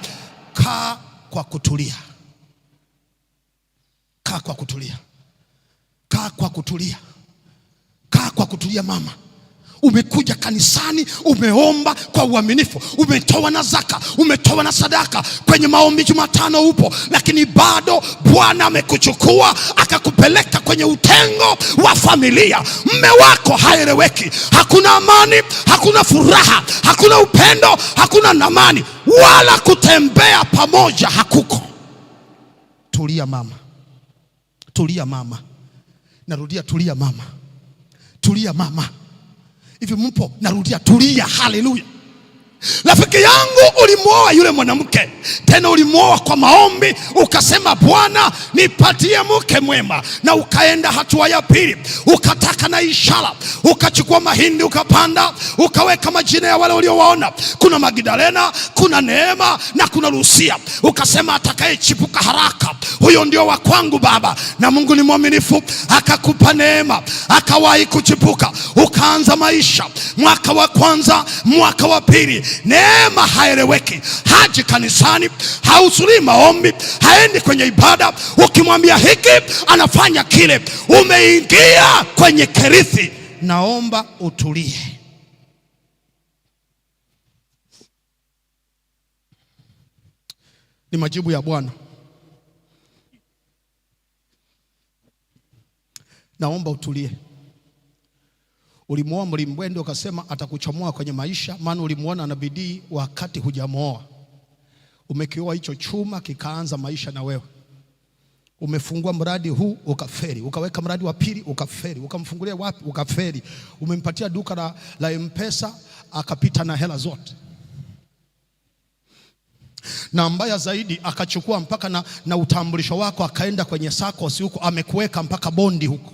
Kaa kwa kutulia. Kaa kwa kutulia. Kaa kwa kutulia. Kaa kwa kutulia mama. Umekuja kanisani, umeomba kwa uaminifu, umetoa na zaka, umetoa na sadaka, kwenye maombi Jumatano upo, lakini bado Bwana amekuchukua akakupeleka kwenye utengo wa familia. Mme wako haeleweki, hakuna amani, hakuna furaha, hakuna upendo, hakuna amani, wala kutembea pamoja hakuko. Tulia mama. Tulia mama. Narudia, tulia mama. Tulia mama. Hivi mpo? Narudia, tulia. Haleluya. Rafiki yangu, ulimuoa yule mwanamke, tena ulimuoa kwa maombi, ukasema Bwana nipatie mke mwema, na ukaenda hatua ya pili, ukataka na ishara, ukachukua mahindi ukapanda, ukaweka majina ya wale uliowaona. Kuna Magdalena, kuna Neema na kuna Lucia. Ukasema atakayechipuka haraka, huyo ndio wa kwangu Baba. Na Mungu ni mwaminifu, akakupa Neema, akawahi kuchipuka, ukaanza maisha. Mwaka wa kwanza, mwaka wa pili, Neema haeleweki, haji kanisani, hahudhurii maombi, haendi kwenye ibada. Ukimwambia hiki anafanya kile. Umeingia kwenye Kerithi. Naomba utulie. Ni majibu ya Bwana. Naomba utulie. Ulimuoa mlimbwende, ukasema atakuchomoa kwenye maisha, maana ulimuona na bidii wakati hujamuoa. Umekioa hicho chuma, kikaanza maisha na wewe. Umefungua mradi huu ukaferi, ukaweka mradi wa pili ukaferi, ukamfungulia wapi ukaferi. Umempatia duka la M-Pesa akapita na hela zote. Na mbaya zaidi akachukua mpaka na utambulisho wako, akaenda kwenye SACCOS huko, amekuweka mpaka bondi huko.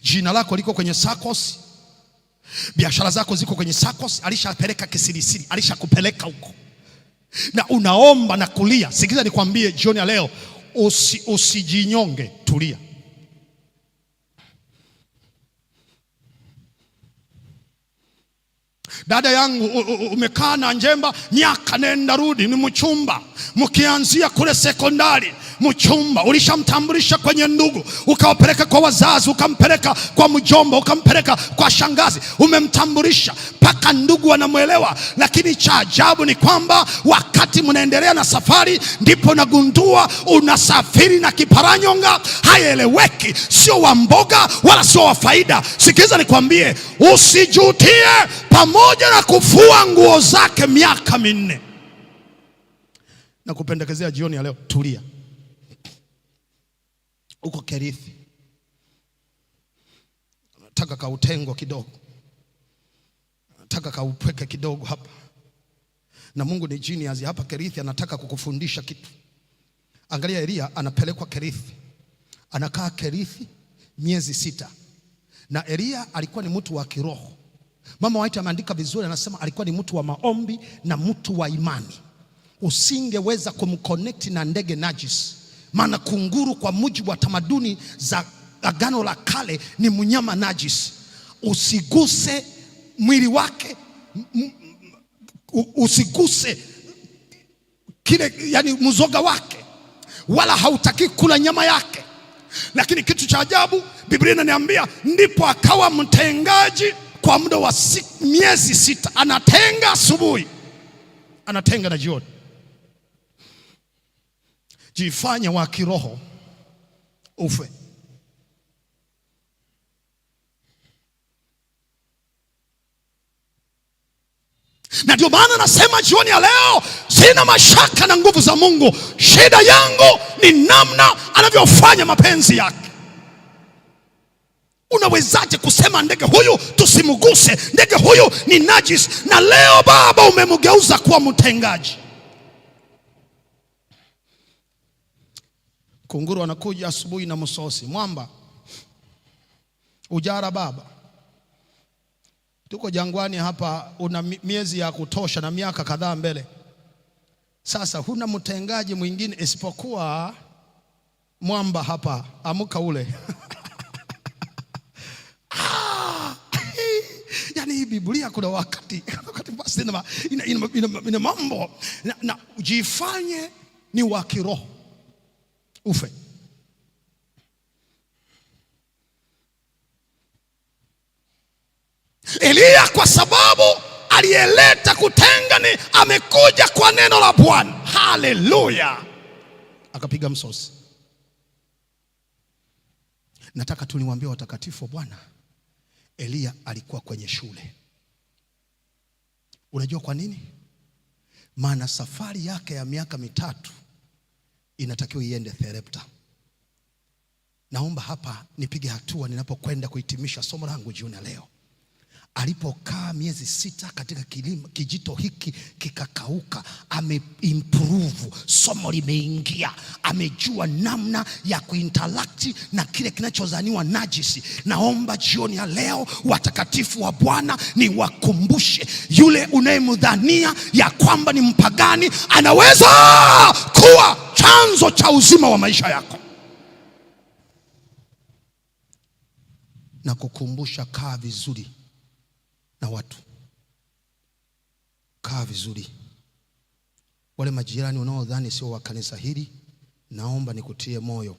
Jina lako liko kwenye SACCOS, biashara zako ziko kwenye SACCOS, alishapeleka kisirisiri, alishakupeleka huko. Na unaomba na kulia. Sikiza nikwambie jioni ya leo, usijinyonge, tulia. Dada yangu, umekaa na Njemba miaka nenda rudi, ni mchumba, mkianzia kule sekondari mchumba, ulishamtambulisha kwenye ndugu, ukawapeleka kwa wazazi, ukampeleka kwa mjomba, ukampeleka kwa shangazi, umemtambulisha mpaka ndugu wanamuelewa. Lakini cha ajabu ni kwamba wakati mnaendelea na safari, ndipo nagundua unasafiri na kiparanyonga, haieleweki, sio wa mboga wala sio wa faida. Sikiliza nikwambie, usijutie pamoja na kufua nguo zake miaka 4. Na kupendekezea jioni ya leo, tulia. Uko Kerithi, nataka kautengo kidogo, nataka kaupweke kidogo hapa. Na Mungu ni genius hapa Kerithi, anataka kukufundisha kitu. Angalia, Elia anapelekwa Kerithi, anakaa Kerithi miezi 6. Na Elia alikuwa ni mtu wa kiroho. Mama White ameandika vizuri, anasema alikuwa ni mtu wa maombi na mtu wa imani. Usingeweza kumconnect na ndege najis, maana kunguru kwa mujibu wa tamaduni za Agano la Kale ni mnyama najis. Usiguse mwili wake, usiguse kile, yani mzoga wake, wala hautaki kula nyama yake. Lakini kitu cha ajabu, Biblia inaniambia ndipo akawa mtengaji kwa muda wa miezi 6. Anatenga asubuhi, anatenga na jioni. Jifanye wa kiroho ufe. Na ndio maana nasema jioni ya leo, sina mashaka na nguvu za Mungu. Shida yangu ni namna anavyofanya mapenzi yake. Unawezaje kusema ndege huyu tusimguse, ndege huyu ni najis, na leo Baba umemgeuza kuwa mtengaji? Kunguru anakuja asubuhi na msosi. Mwamba, ujara baba, tuko jangwani hapa, una miezi ya kutosha na miaka kadhaa mbele. Sasa huna mtengaji mwingine isipokuwa mwamba hapa, amuka ule. Yani hii Biblia kuna wakati basi ina mambo na jifanye ni wa kiroho ufe. Elia kwa sababu aliyeleta kutenga ni amekuja kwa neno la Bwana. Haleluya. Akapiga msosi. Nataka tu niwaambie watakatifu wa Bwana, Elia alikuwa kwenye shule. Unajua kwa nini? Maana safari yake ya miaka 3 inatakiwa iende Therepta. Naomba hapa nipige hatua ninapokwenda kuhitimisha somo langu jioni ya leo. Alipokaa miezi 6 katika kilima, kijito hiki kikakauka, ameimprove, somo limeingia, amejua namna ya kuinteract na kile kinachozaniwa najisi. Naomba jioni ya leo watakatifu wa Bwana niwakumbushe, yule unayemdhania ya kwamba ni mpagani anaweza kuwa chanzo cha uzima wa maisha yako. Na kukumbusha, kaa vizuri na watu, kaa vizuri. Wale majirani unaodhani sio wa kanisa hili, naomba nikutie moyo,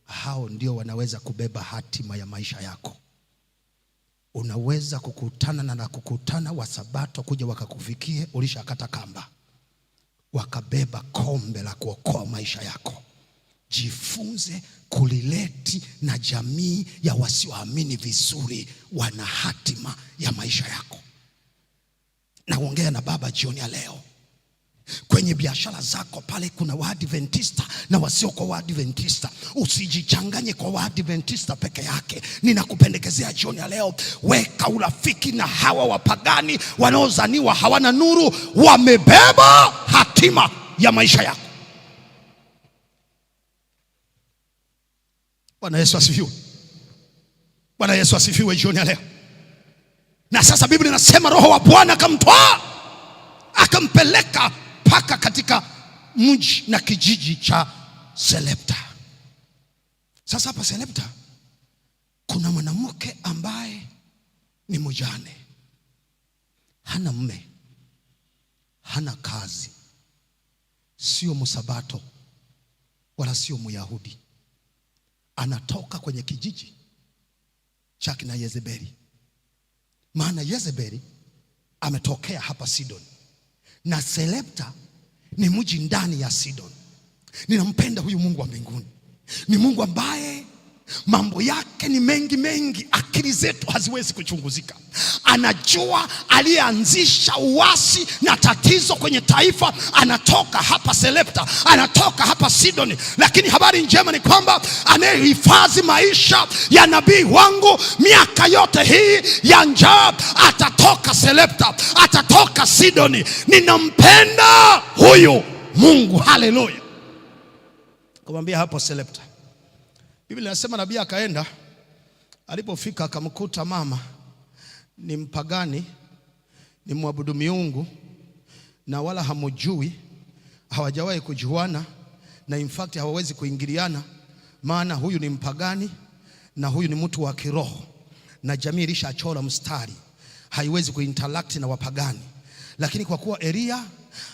hao ndio wanaweza kubeba hatima ya maisha yako. Unaweza kukutana na kukutana wa Sabato kuja wakakufikie ulishakata kamba, wakabeba kombe la kuokoa maisha yako. Jifunze kulileti na jamii ya wasioamini vizuri, wana hatima ya maisha yako. Naongea na baba jioni ya leo. Kwenye biashara zako pale kuna Waadventista na wasio kwa Waadventista. Usijichanganye kwa Waadventista peke yake. Ninakupendekezea jioni ya leo, weka urafiki na hawa wapagani wanaozaniwa hawana nuru, wamebeba hatima ya maisha yako. Bwana Yesu asifiwe. Bwana Yesu asifiwe jioni ya leo. Na sasa Biblia inasema Roho wa Bwana akamtwaa akampeleka mpaka katika mji na kijiji cha Sarepta. Sasa hapa Sarepta kuna mwanamke ambaye ni mjane, hana mume, hana kazi, sio msabato wala sio Myahudi. Anatoka kwenye kijiji cha kina Yezebeli. Maana Yezebeli ametokea hapa Sidon, na Sarepta ni mji ndani ya Sidon. Ninampenda huyu Mungu wa mbinguni. Ni Mungu ambaye mambo yake ni mengi mengi, akili zetu haziwezi kuchunguzika. Anajua aliyeanzisha uasi na tatizo kwenye taifa anatoka hapa Sarepta, anatoka hapa Sidoni. Lakini habari njema ni kwamba anayehifadhi maisha ya nabii wangu miaka yote hii ya njaa atatoka Sarepta, atatoka Sidoni. Ninampenda huyu Mungu. Haleluya. Kumwambia hapo Sarepta, Biblia inasema nabii akaenda, alipofika akamkuta mama ni mpagani, ni mwabudu miungu, na wala hamujui, hawajawahi kujuana, na in fact hawawezi kuingiliana, maana huyu ni mpagani na huyu ni mtu wa kiroho, na jamii ilishachora mstari, haiwezi kuinteract na wapagani. Lakini kwa kuwa Elia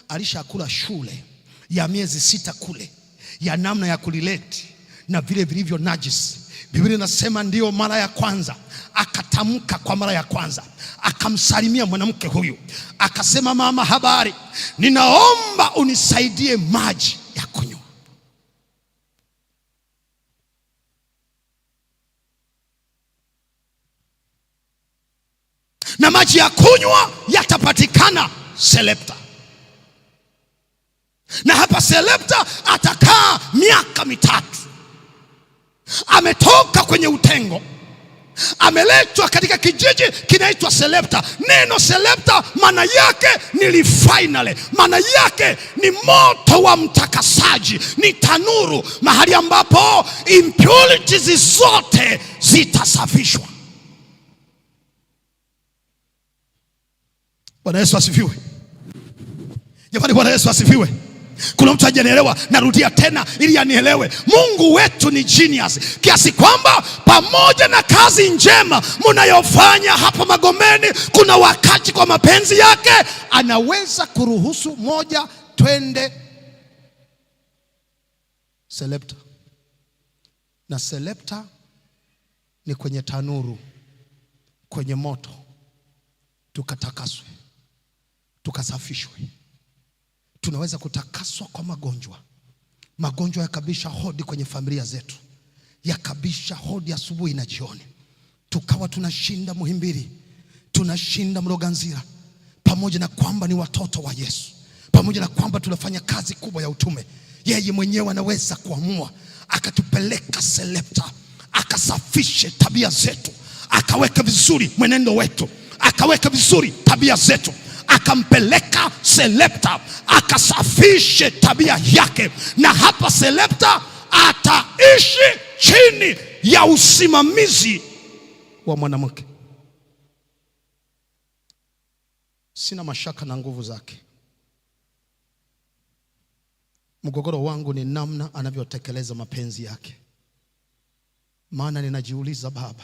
alishakula shule ya miezi 6 kule ya namna ya kulileti na vile vilivyo najisi, Biblia inasema ndio mara ya kwanza akatamka, kwa mara ya kwanza akamsalimia mwanamke huyu, akasema, mama, habari, ninaomba unisaidie maji ya kunywa. Na maji ya kunywa yatapatikana Sarepta. Na hapa Sarepta atakaa miaka 3. Ametoka kwenye utengo, ameletwa katika kijiji kinaitwa Sarepta. Neno Sarepta maana yake ni refinery, maana yake ni moto wa mtakasaji, ni tanuru, mahali ambapo impurities zote zitasafishwa. Bwana Yesu asifiwe. Jamani, Bwana Yesu asifiwe. Kuna mtu hajanielewa, narudia tena ili anielewe. Mungu wetu ni genius kiasi kwamba pamoja na kazi njema mnayofanya hapa Magomeni, kuna wakati kwa mapenzi yake anaweza kuruhusu moja twende Sarepta. Na Sarepta ni kwenye tanuru, kwenye moto, tukatakaswe, tukasafishwe. Tunaweza kutakaswa kwa magonjwa. Magonjwa yakabisha hodi kwenye familia zetu, yakabisha hodi asubuhi na jioni, tukawa tunashinda Muhimbili, tunashinda Mloganzila, pamoja na kwamba ni watoto wa Yesu, pamoja na kwamba tunafanya kazi kubwa ya utume. Yeye mwenyewe anaweza kuamua akatupeleka Sarepta, akasafishe tabia zetu, akaweka vizuri mwenendo wetu, akaweka vizuri tabia zetu, akampeleka Sarepta akasafishe tabia yake. Na hapa Sarepta ataishi chini ya usimamizi wa mwanamke. Sina mashaka na nguvu zake. Mgogoro wangu ni namna anavyotekeleza mapenzi yake. Maana ninajiuliza, Baba,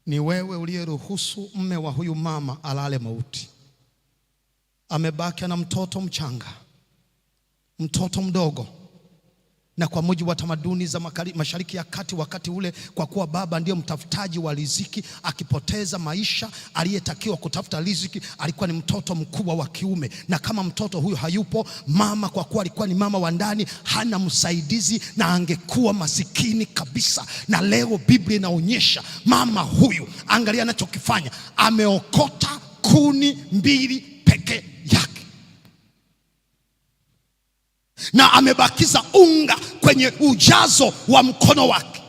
ni wewe uliyeruhusu mme wa huyu mama alale mauti. Amebaki na mtoto mchanga, mtoto mdogo. Na kwa mujibu wa tamaduni za Mashariki ya Kati wakati ule, kwa kuwa baba ndiyo mtafutaji wa riziki, akipoteza maisha, aliyetakiwa kutafuta riziki alikuwa ni mtoto mkubwa wa kiume. Na kama mtoto huyo hayupo, mama, kwa kuwa alikuwa ni mama wa ndani, hana msaidizi na angekuwa masikini kabisa. Na leo Biblia inaonyesha mama huyu, angalia anachokifanya, ameokota kuni 2 peke yake, na amebakiza unga kwenye ujazo wa mkono wake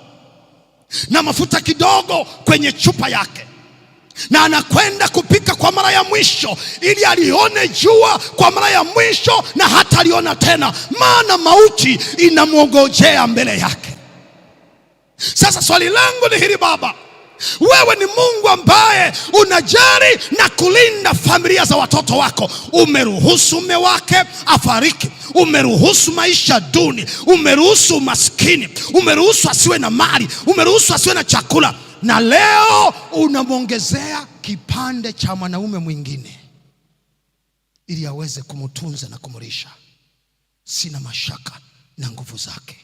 na mafuta kidogo kwenye chupa yake. na anakwenda kupika kwa mara ya mwisho ili alione jua kwa mara ya mwisho na hata aliona tena, maana mauti inamwongojea mbele yake. Sasa swali langu ni hili, Baba, wewe ni Mungu ambaye unajali na kulinda familia za watoto wako. Umeruhusu mume wake afariki, umeruhusu maisha duni, umeruhusu umaskini, umeruhusu asiwe na mali, umeruhusu asiwe na chakula, na leo unamwongezea kipande cha mwanaume mwingine ili aweze kumtunza na kumlisha. Sina mashaka na nguvu zake.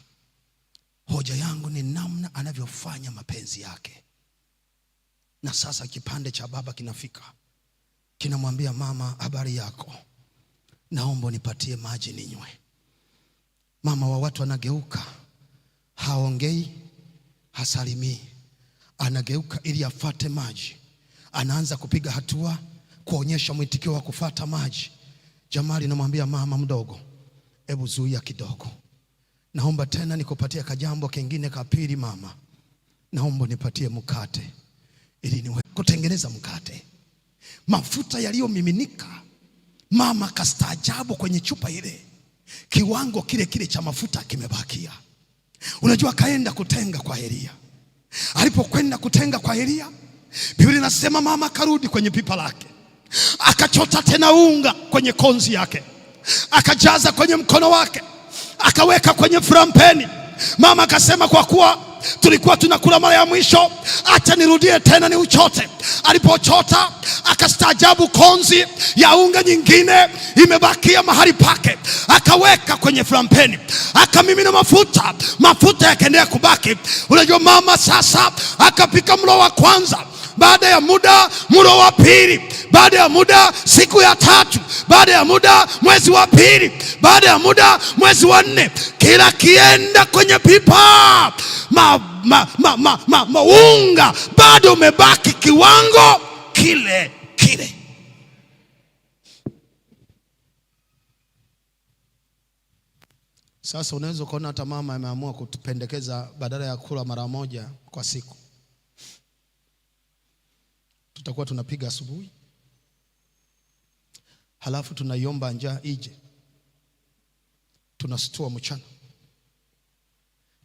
Hoja yangu ni namna anavyofanya mapenzi yake. Na sasa kipande cha baba kinafika, kinamwambia mama, habari yako, naomba unipatie maji ninywe. Mama wa watu anageuka, haongei, hasalimii, anageuka ili afate maji. Anaanza kupiga hatua kuonyesha mwitikio wa kufata maji. Jamali namwambia, mama mdogo, hebu zuia kidogo, naomba tena nikupatie kajambo kengine kapili. Mama, naomba nipatie mkate ili niwe kutengeneza mkate. Mafuta yaliyomiminika, mama kastaajabu kwenye chupa ile, kiwango kile kile cha mafuta kimebakia. Unajua, kaenda kutenga kwa Elia. Alipokwenda kutenga kwa Elia, Biblia inasema mama karudi kwenye pipa lake, akachota tena unga kwenye konzi yake, akajaza kwenye mkono wake, akaweka kwenye frampeni. Mama akasema, kwa kuwa tulikuwa tunakula mara ya mwisho, acha nirudie tena ni uchote. Alipochota akastaajabu, konzi ya unga nyingine imebakia mahali pake, akaweka kwenye frampeni, akamimina mafuta yakaendelea kubaki. Unajua, mama sasa akapika mlo wa kwanza, baada ya muda mlo wa pili, baada ya muda siku ya tatu, baada ya muda mwezi wa pili, baada ya muda mwezi wa 4, kila kienda kwenye pipa. Unga bado umebaki kiwango kile kile. Sasa unaweza kuona hata mama ameamua kutupendekeza, badala ya kula mara moja kwa siku, tutakuwa tunapiga asubuhi, halafu tunaiomba njaa ije, tunastua mchana,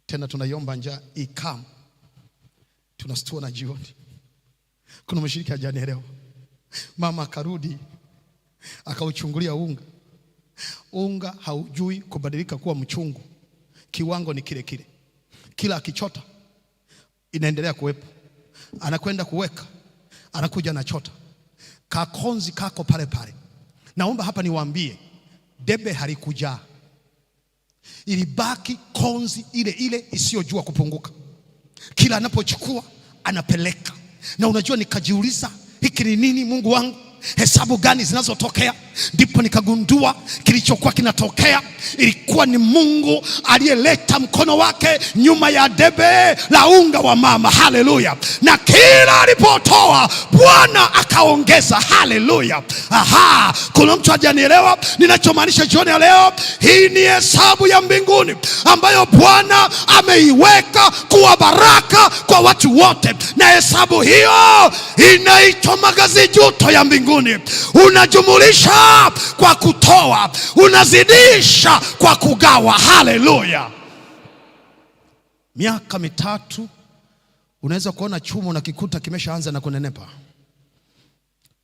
tena tunaiomba njaa ikam, tunastua na jioni. Kuna mshiriki hajanielewa. Mama akarudi akauchungulia unga haujui kubadilika kuwa mchungu, kiwango ni kile kile, kila akichota inaendelea kuwepo. Anakwenda kuweka, anakuja anachota, kakonzi kako pale pale. Naomba hapa niwaambie, debe halikujaa, ilibaki konzi ile ile isiyojua kupunguka. Kila anapochukua anapeleka. Na unajua, nikajiuliza, hiki ni nini Mungu wangu? Hesabu gani zinazotokea? Ndipo nikagundua kilichokuwa kinatokea ilikuwa ni Mungu aliyeleta mkono wake nyuma ya debe la unga wa mama. Haleluya! Na kila alipotoa Bwana akaongeza. Haleluya! Aha, kuna mtu hajanielewa ninachomaanisha jioni ya leo. Hii ni hesabu ya mbinguni ambayo Bwana ameiweka kuwa baraka kwa watu wote, na hesabu hiyo inaitwa magazijuto ya mbinguni. Unajumulisha kwa kutoa, unazidisha kwa kugawa. Haleluya! Miaka 3 unaweza kuona chuma unakikuta kimeshaanza na kunenepa.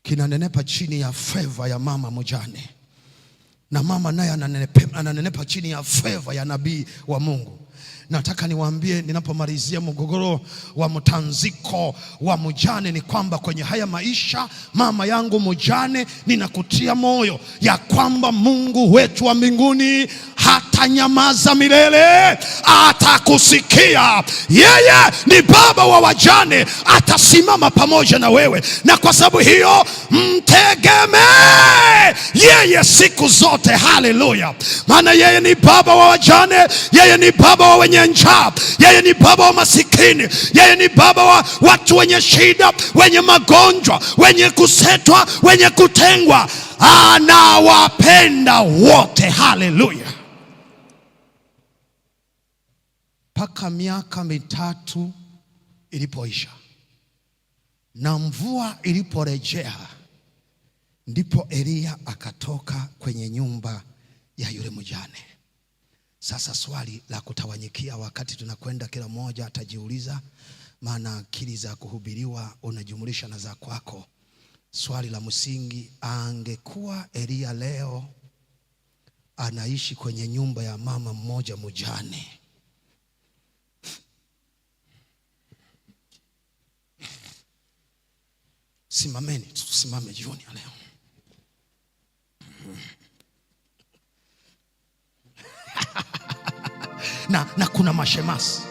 Kinanenepa chini ya favor ya mama mjane, na mama naye ananenepa chini ya favor ya nabii wa Mungu. Nataka niwaambie ninapomalizia mgogoro wa mtanziko wa mjane ni kwamba kwenye haya maisha, mama yangu mjane, ninakutia moyo ya kwamba Mungu wetu wa mbinguni hatanyamaza milele, atakusikia. Yeye ni baba wa wajane, atasimama pamoja na wewe, na kwa sababu hiyo mtegemee yeye siku zote. Haleluya! Maana yeye ni baba wa wajane, yeye ni baba wa wenye njaa, yeye ni baba wa masikini, yeye ni baba wa watu wenye shida, wenye magonjwa, wenye kusetwa, wenye kutengwa. Anawapenda wote. Haleluya! Paka miaka 3 ilipoisha, Na mvua iliporejea, ndipo Elia akatoka kwenye nyumba ya yule mjane. Sasa swali la kutawanyikia wakati tunakwenda, kila mmoja atajiuliza, maana akili za kuhubiriwa unajumulisha na za kwako. Swali la msingi, angekuwa Elia leo anaishi kwenye nyumba ya mama mmoja mjane, simameni, tusimame jioni ya leo. na kuna mashemasi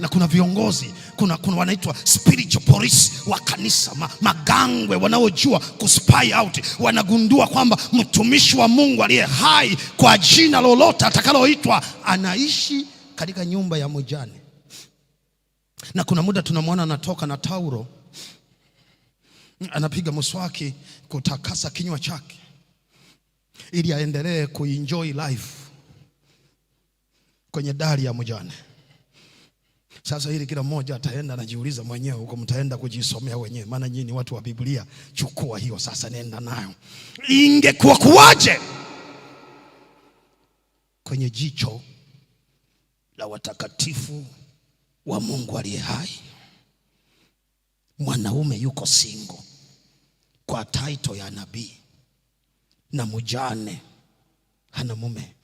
na kuna viongozi, kuna wanaitwa spiritual police wa kanisa, magangwe wanaojua kuspy out, wanagundua kwamba mtumishi wa Mungu aliye hai kwa jina lolote atakaloitwa anaishi katika nyumba ya mjane. Na kuna muda tunamwona anatoka na taulo, anapiga mswaki kutakasa kinywa chake ili aendelee kuenjoy life kwenye dari ya mjane. Sasa hili kila mmoja ataenda anajiuliza mwenyewe huko, mtaenda kujisomea wenyewe, maana nyinyi ni watu wa Biblia. Chukua hiyo sasa, nenda nayo. Ingekuwa kuwaje kwenye jicho la watakatifu wa Mungu aliye hai, mwanaume yuko single kwa title ya nabii na mjane hana mume?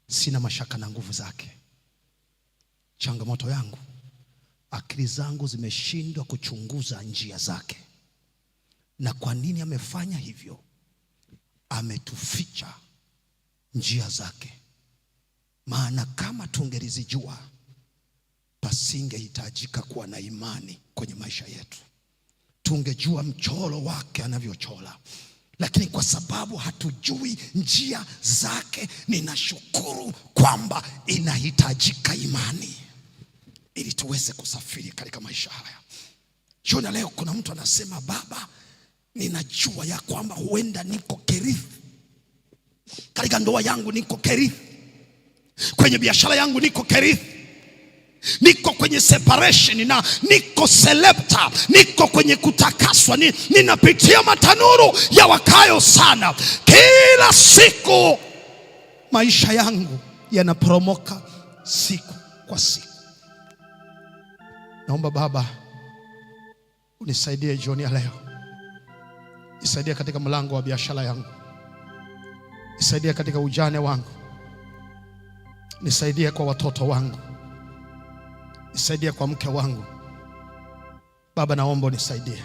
Sina mashaka na nguvu zake. Changamoto yangu, akili zangu zimeshindwa kuchunguza njia zake. Na kwa nini amefanya hivyo? Ametuficha njia zake. Maana kama tungelizijua, pasingehitajika kuwa na imani kwenye maisha yetu. Tungejua mchoro wake anavyochora. Lakini kwa sababu hatujui njia zake, ninashukuru kwamba inahitajika imani ili tuweze kusafiri katika maisha haya. Jioni leo kuna mtu anasema, baba, ninajua ya kwamba huenda niko kerithi, katika ndoa yangu niko kerithi, kwenye biashara yangu niko kerithi, niko kwenye separation na niko selepta, niko kwenye kutakaswa, ninapitia matanuru ya wakayo sana. Kila siku maisha yangu yanaporomoka siku kwa siku. Naomba Baba unisaidie jioni ya leo. Nisaidie katika mlango wa biashara yangu, nisaidie katika ujane wangu, nisaidie kwa watoto wangu, nisaidie kwa mke wangu. Baba, naomba unisaidie.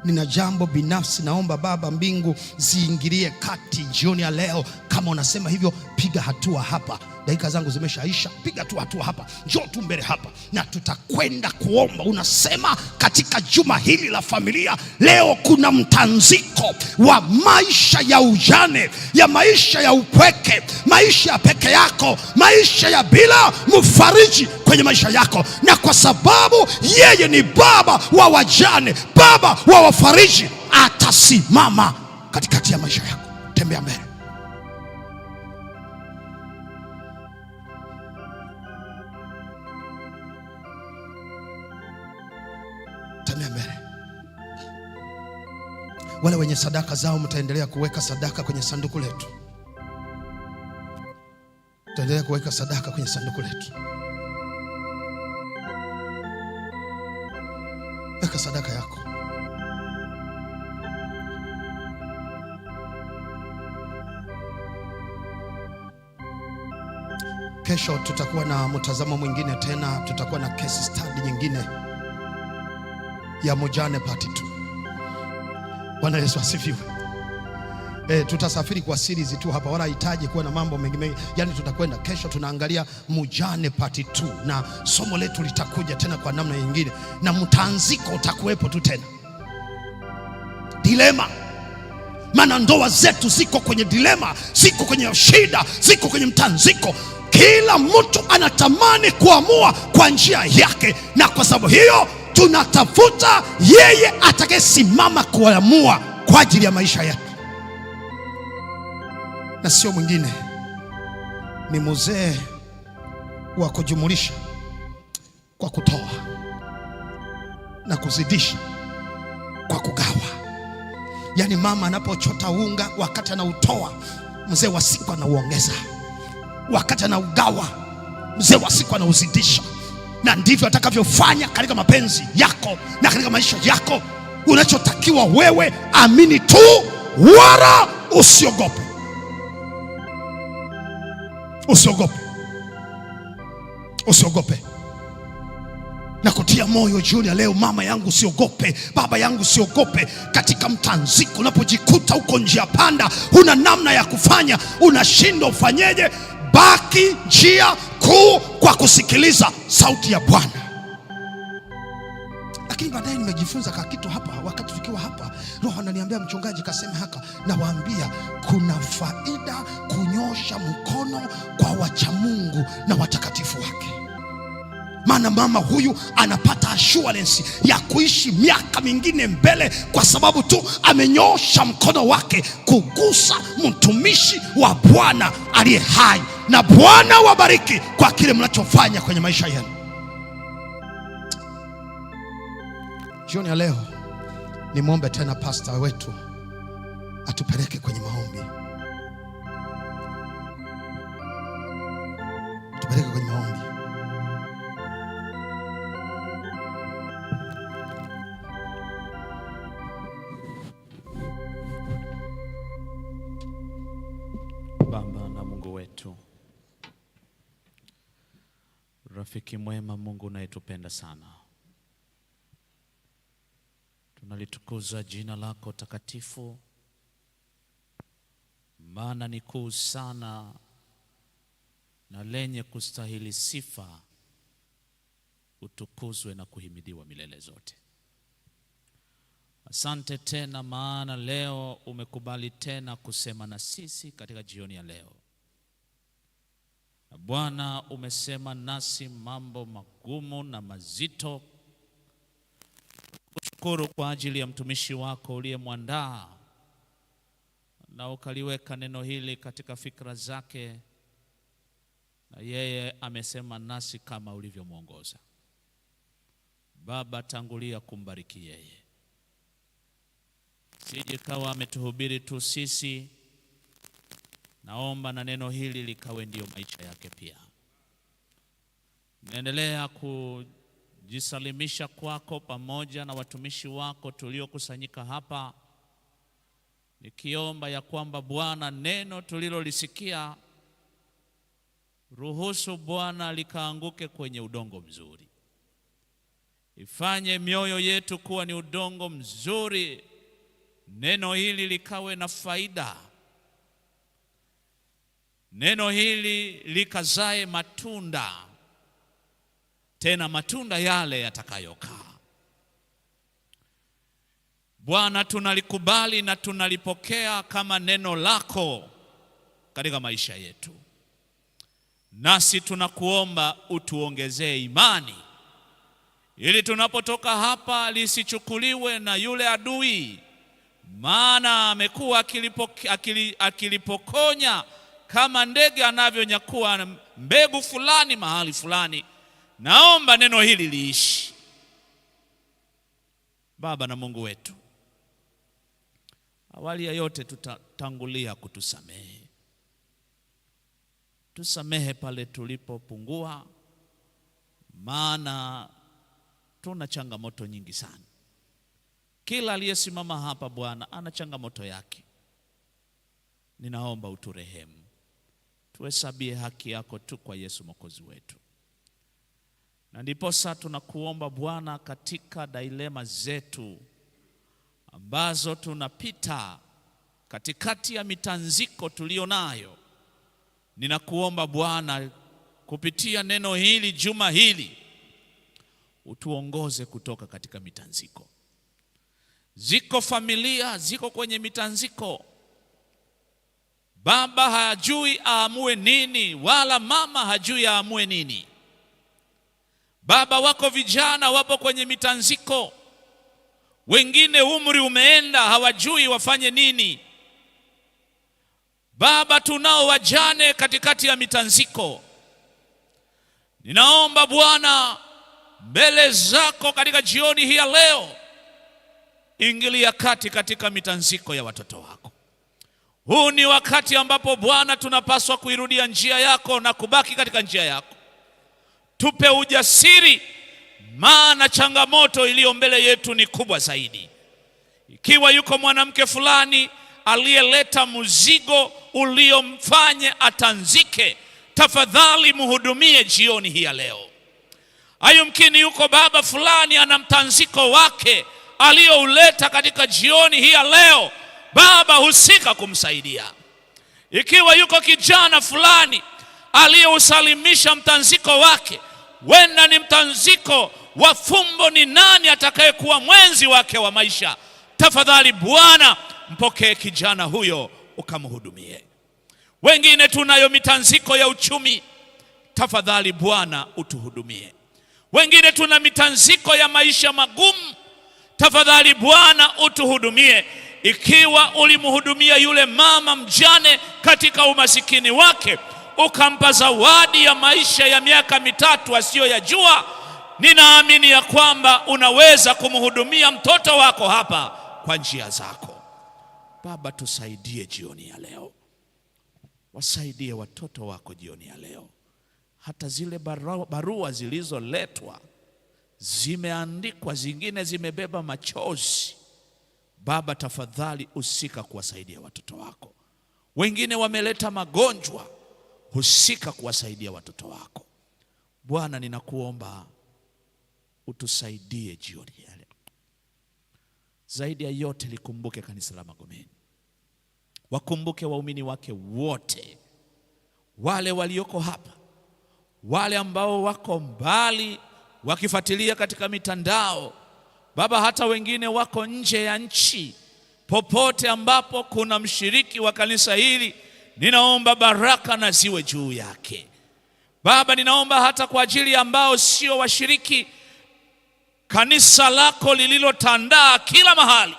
Nina jambo binafsi, naomba Baba mbingu ziingilie kati jioni ya leo. Kama unasema hivyo, piga hatua hapa. Dakika zangu zimeshaisha, piga tu hatua hapa, njoo tu mbele hapa na tutakwenda kuomba. Unasema katika juma hili la familia leo kuna mtanziko wa maisha ya ujane, ya maisha ya upweke, maisha ya peke yako, maisha ya bila mfariji kwenye maisha yako. Na kwa sababu yeye ni baba wa wajane, baba wa wafariji, atasimama katikati ya maisha yako. Tembea mbele. Mbele. Wale wenye sadaka zao, mtaendelea kuweka sadaka kwenye sanduku letu. Mtaendelea kuweka sadaka kwenye sanduku letu. Weka sadaka yako. Kesho tutakuwa na mtazamo mwingine tena, tutakuwa na case study nyingine ya mjane part 2. Bwana Yesu asifiwe. Tutasafiri kwa series tu hapa, wala hitaji kuwa na mambo mengi. Yaani tutakwenda kesho, tunaangalia mjane part 2, na somo letu litakuja tena kwa namna nyingine, na mtanziko utakuwepo tu tena. Dilema. Maana ndoa zetu ziko kwenye dilema, ziko kwenye shida, ziko kwenye mtanziko. Kila mtu anatamani kuamua kwa njia yake, na kwa sababu hiyo tunatafuta yeye atakayesimama kuamua kwa ajili ya maisha yetu, na sio mwingine ni mzee wa kujumulisha kwa kutoa na kuzidisha kwa kugawa. Yaani mama anapochota unga, wakati anautoa, mzee wa siku anauongeza. Wakati anaugawa, mzee wa siku anauzidisha. Na ndivyo atakavyofanya katika mapenzi yako na katika maisha yako. Unachotakiwa wewe, amini tu, wala usiogope. Usiogope. Usiogope. Na kutia moyo jioni ya leo, mama yangu usiogope, baba yangu usiogope. Katika mtanziko unapojikuta uko njia panda, huna namna ya kufanya, unashindwa ufanyeje, baki njia kuu kwa kusikiliza sauti ya Bwana. Lakini baadaye nimejifunza kitu hapa, wakati tukiwa hapa, Roho ananiambia, mchungaji kasema haka, nawaambia kuna faida kunyosha mkono kwa wacha Mungu na watakatifu wake. Maana mama huyu anapata assurance ya kuishi miaka mingine mbele, kwa sababu tu amenyosha mkono wake kugusa mtumishi wa Bwana aliye hai. Na Bwana wabariki kwa kile mnachofanya kwenye maisha yenu. Jioni ya leo nimwombe tena pastor wetu atupeleke kwenye maombi. Tupeleke kwenye maombi. Baba na Mungu wetu, rafiki mwema, Mungu unayetupenda sana, tunalitukuza jina lako takatifu, maana ni kuu sana na lenye kustahili sifa. Utukuzwe na kuhimidiwa milele zote. Asante tena, maana leo umekubali tena kusema na sisi katika jioni ya leo. Na Bwana, umesema nasi mambo magumu na mazito. Kushukuru kwa ajili ya mtumishi wako uliyemwandaa na ukaliweka neno hili katika fikra zake, na yeye amesema nasi kama ulivyomwongoza. Baba, tangulia kumbariki yeye, sije kawa ametuhubiri tu sisi. Naomba na neno hili likawe ndio maisha yake pia. Naendelea kujisalimisha kwako pamoja na watumishi wako tuliokusanyika hapa, nikiomba ya kwamba Bwana, neno tulilolisikia, ruhusu Bwana likaanguke kwenye udongo mzuri. Ifanye mioyo yetu kuwa ni udongo mzuri. Neno hili likawe na faida. Neno hili likazae matunda, tena matunda yale yatakayokaa. Bwana, tunalikubali na tunalipokea kama neno lako katika maisha yetu. Nasi tunakuomba utuongezee imani, ili tunapotoka hapa lisichukuliwe na yule adui, maana amekuwa akilipokonya kama ndege anavyonyakua mbegu fulani mahali fulani. Naomba neno hili liishi. Baba na Mungu wetu, awali ya yote tutatangulia kutusamehe. Tusamehe pale tulipopungua, maana tuna changamoto nyingi sana. Kila aliyesimama hapa Bwana ana changamoto yake. Ninaomba uturehemu, tuhesabie haki yako tu kwa Yesu Mwokozi wetu. Na ndipo sasa tunakuomba Bwana, katika dilema zetu ambazo tunapita katikati ya mitanziko tulionayo, ninakuomba Bwana, kupitia neno hili juma hili, utuongoze kutoka katika mitanziko. Ziko familia ziko kwenye mitanziko. Baba hajui aamue nini, wala mama hajui aamue nini. Baba, wako vijana wapo kwenye mitanziko, wengine umri umeenda, hawajui wafanye nini. Baba, tunao wajane katikati ya mitanziko. Ninaomba Bwana, mbele zako katika jioni hii ya leo, ingilia kati katika mitanziko ya watoto wako. Huu ni wakati ambapo Bwana tunapaswa kuirudia njia yako na kubaki katika njia yako. Tupe ujasiri, maana changamoto iliyo mbele yetu ni kubwa zaidi. Ikiwa yuko mwanamke fulani aliyeleta mzigo uliomfanya atanzike, tafadhali muhudumie jioni hii ya leo. Ayumkini yuko baba fulani ana mtanziko wake aliyouleta katika jioni hii ya leo, Baba husika kumsaidia. Ikiwa yuko kijana fulani aliyeusalimisha mtanziko wake, wenda ni mtanziko wa fumbo, ni nani atakayekuwa mwenzi wake wa maisha, tafadhali Bwana mpokee kijana huyo ukamhudumie. Wengine tunayo mitanziko ya uchumi, tafadhali Bwana utuhudumie. Wengine tuna mitanziko ya maisha magumu, tafadhali Bwana utuhudumie. Ikiwa ulimhudumia yule mama mjane katika umasikini wake, ukampa zawadi ya maisha ya miaka 3 asiyoyajua, ninaamini ya kwamba unaweza kumhudumia mtoto wako hapa kwa njia zako. Baba, tusaidie jioni ya leo. Wasaidie watoto wako jioni ya leo. Hata zile barua zilizoletwa zimeandikwa, zingine zimebeba machozi. Baba, tafadhali husika kuwasaidia watoto wako. Wengine wameleta magonjwa, husika kuwasaidia watoto wako. Bwana, ninakuomba utusaidie jioni ya leo. Zaidi ya yote, likumbuke kanisa la Magomeni. Wakumbuke waumini wake wote, wale walioko hapa, wale ambao wako mbali wakifuatilia katika mitandao. Baba, hata wengine wako nje ya nchi. Popote ambapo kuna mshiriki wa kanisa hili, ninaomba baraka na ziwe juu yake. Baba, ninaomba hata kwa ajili ambao sio washiriki, kanisa lako lililotandaa kila mahali,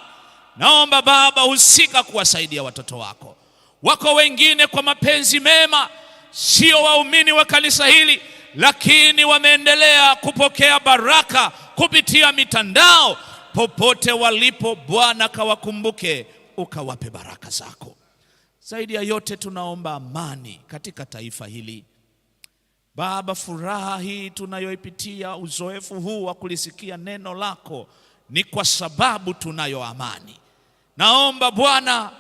naomba Baba husika kuwasaidia watoto wako. Wako wengine kwa mapenzi mema sio waumini wa kanisa hili, lakini wameendelea kupokea baraka kupitia mitandao. Popote walipo, Bwana kawakumbuke, ukawape baraka zako. Zaidi ya yote, tunaomba amani katika taifa hili. Baba, furaha hii tunayoipitia, uzoefu huu wa kulisikia neno lako, ni kwa sababu tunayo amani. Naomba Bwana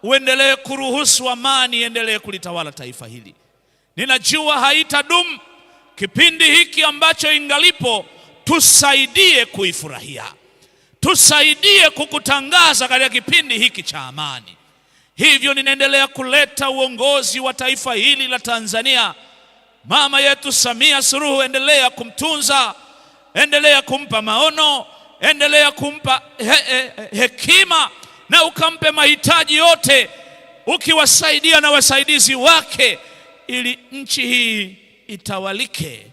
uendelee kuruhusu amani endelee kulitawala taifa hili. Ninajua haitadumu kipindi hiki ambacho ingalipo, tusaidie kuifurahia. Tusaidie kukutangaza katika kipindi hiki cha amani. Hivyo ninaendelea kuleta uongozi wa taifa hili la Tanzania. Mama yetu Samia Suluhu, endelea kumtunza, endelea kumpa maono, endelea kumpa hekima, na ukampe mahitaji yote, ukiwasaidia na wasaidizi wake, ili nchi hii itawalike,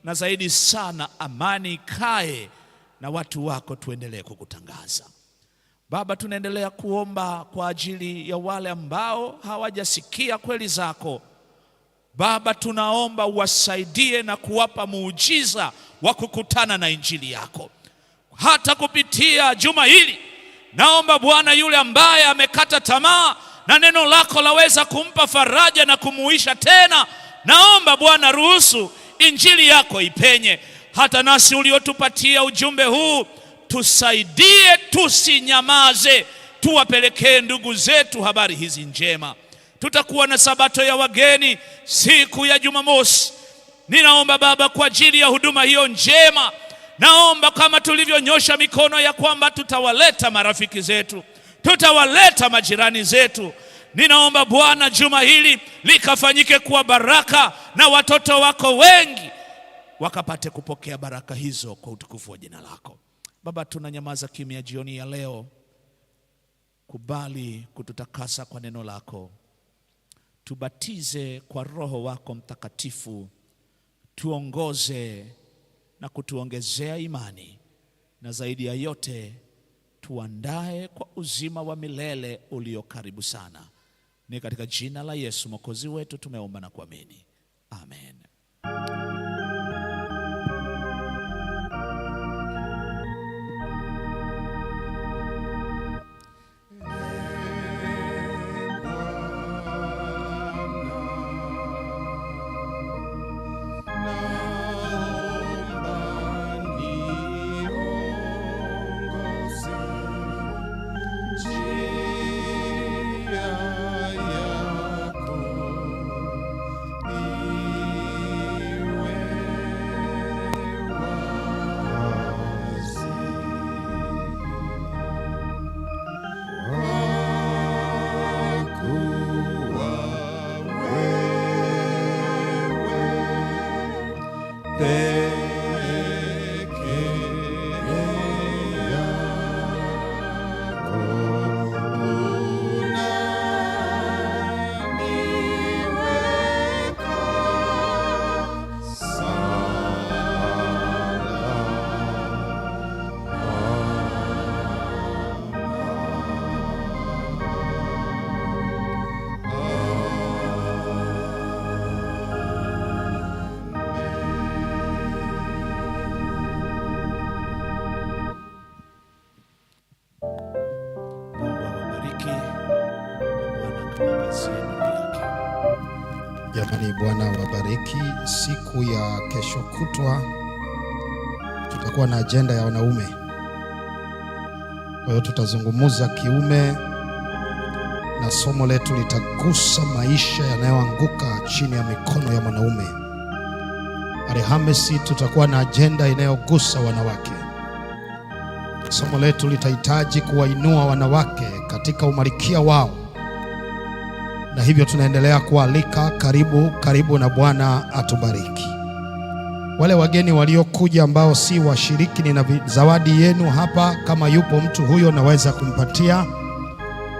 na zaidi sana amani ikae, na watu wako tuendelee kukutangaza. Baba, tunaendelea kuomba kwa ajili ya wale ambao hawajasikia kweli zako. Baba, tunaomba uwasaidie na kuwapa muujiza wa kukutana na injili yako. Hata kupitia juma hili, naomba Bwana, yule ambaye amekata tamaa na neno lako laweza kumpa faraja na kumuisha tena, naomba Bwana, ruhusu injili yako ipenye. Hata nasi uliotupatia ujumbe huu, tusaidie, tusinyamaze, tuwapelekee ndugu zetu habari hizi njema. Tutakuwa na sabato ya wageni siku ya Jumamosi. Ninaomba Baba kwa ajili ya huduma hiyo njema, naomba kama tulivyonyosha mikono ya kwamba tutawaleta marafiki zetu, tutawaleta majirani zetu. Ninaomba Bwana, juma hili likafanyike kuwa baraka, na watoto wako wengi wakapate kupokea baraka hizo kwa utukufu wa jina lako. Baba, tunanyamaza kimya jioni ya leo. Kubali kututakasa kwa neno lako. Tubatize kwa Roho wako Mtakatifu. Tuongoze na kutuongezea imani, na zaidi ya yote tuandae kwa uzima wa milele ulio karibu sana. Ni katika jina la Yesu Mwokozi wetu tumeomba na kuamini. Amen. Jamani, Bwana wabariki. Siku ya kesho kutwa tutakuwa na ajenda ya wanaume. Kwa hiyo tutazungumza kiume na somo letu litagusa maisha yanayoanguka chini ya mikono ya mwanaume. Alhamisi tutakuwa na ajenda inayogusa wanawake. Somo letu litahitaji kuwainua wanawake katika umalikia wao. Na hivyo tunaendelea kualika, karibu na Bwana atubariki. Wale wageni waliokuja ambao si washiriki, nina zawadi yenu hapa. Kama yupo mtu huyo naweza kumpatia,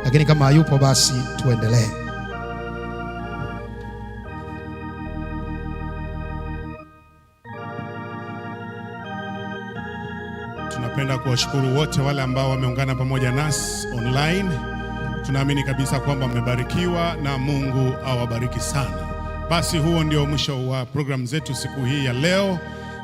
lakini kama hayupo basi tuendelee. Tunapenda kuwashukuru wote wale ambao wameungana pamoja nasi online. Tunaamini kabisa kwamba mmebarikiwa na Mungu awabariki sana. Basi huo ndio mwisho wa program zetu siku hii ya leo.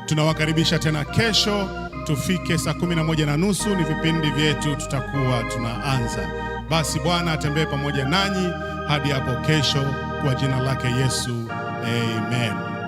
Tunawakaribisha tena kesho tufike saa 11:30 ni vipindi vyetu tutakuwa tunaanza. Basi Bwana atembee pamoja nanyi hadi hapo kesho kwa jina lake Yesu. Amen.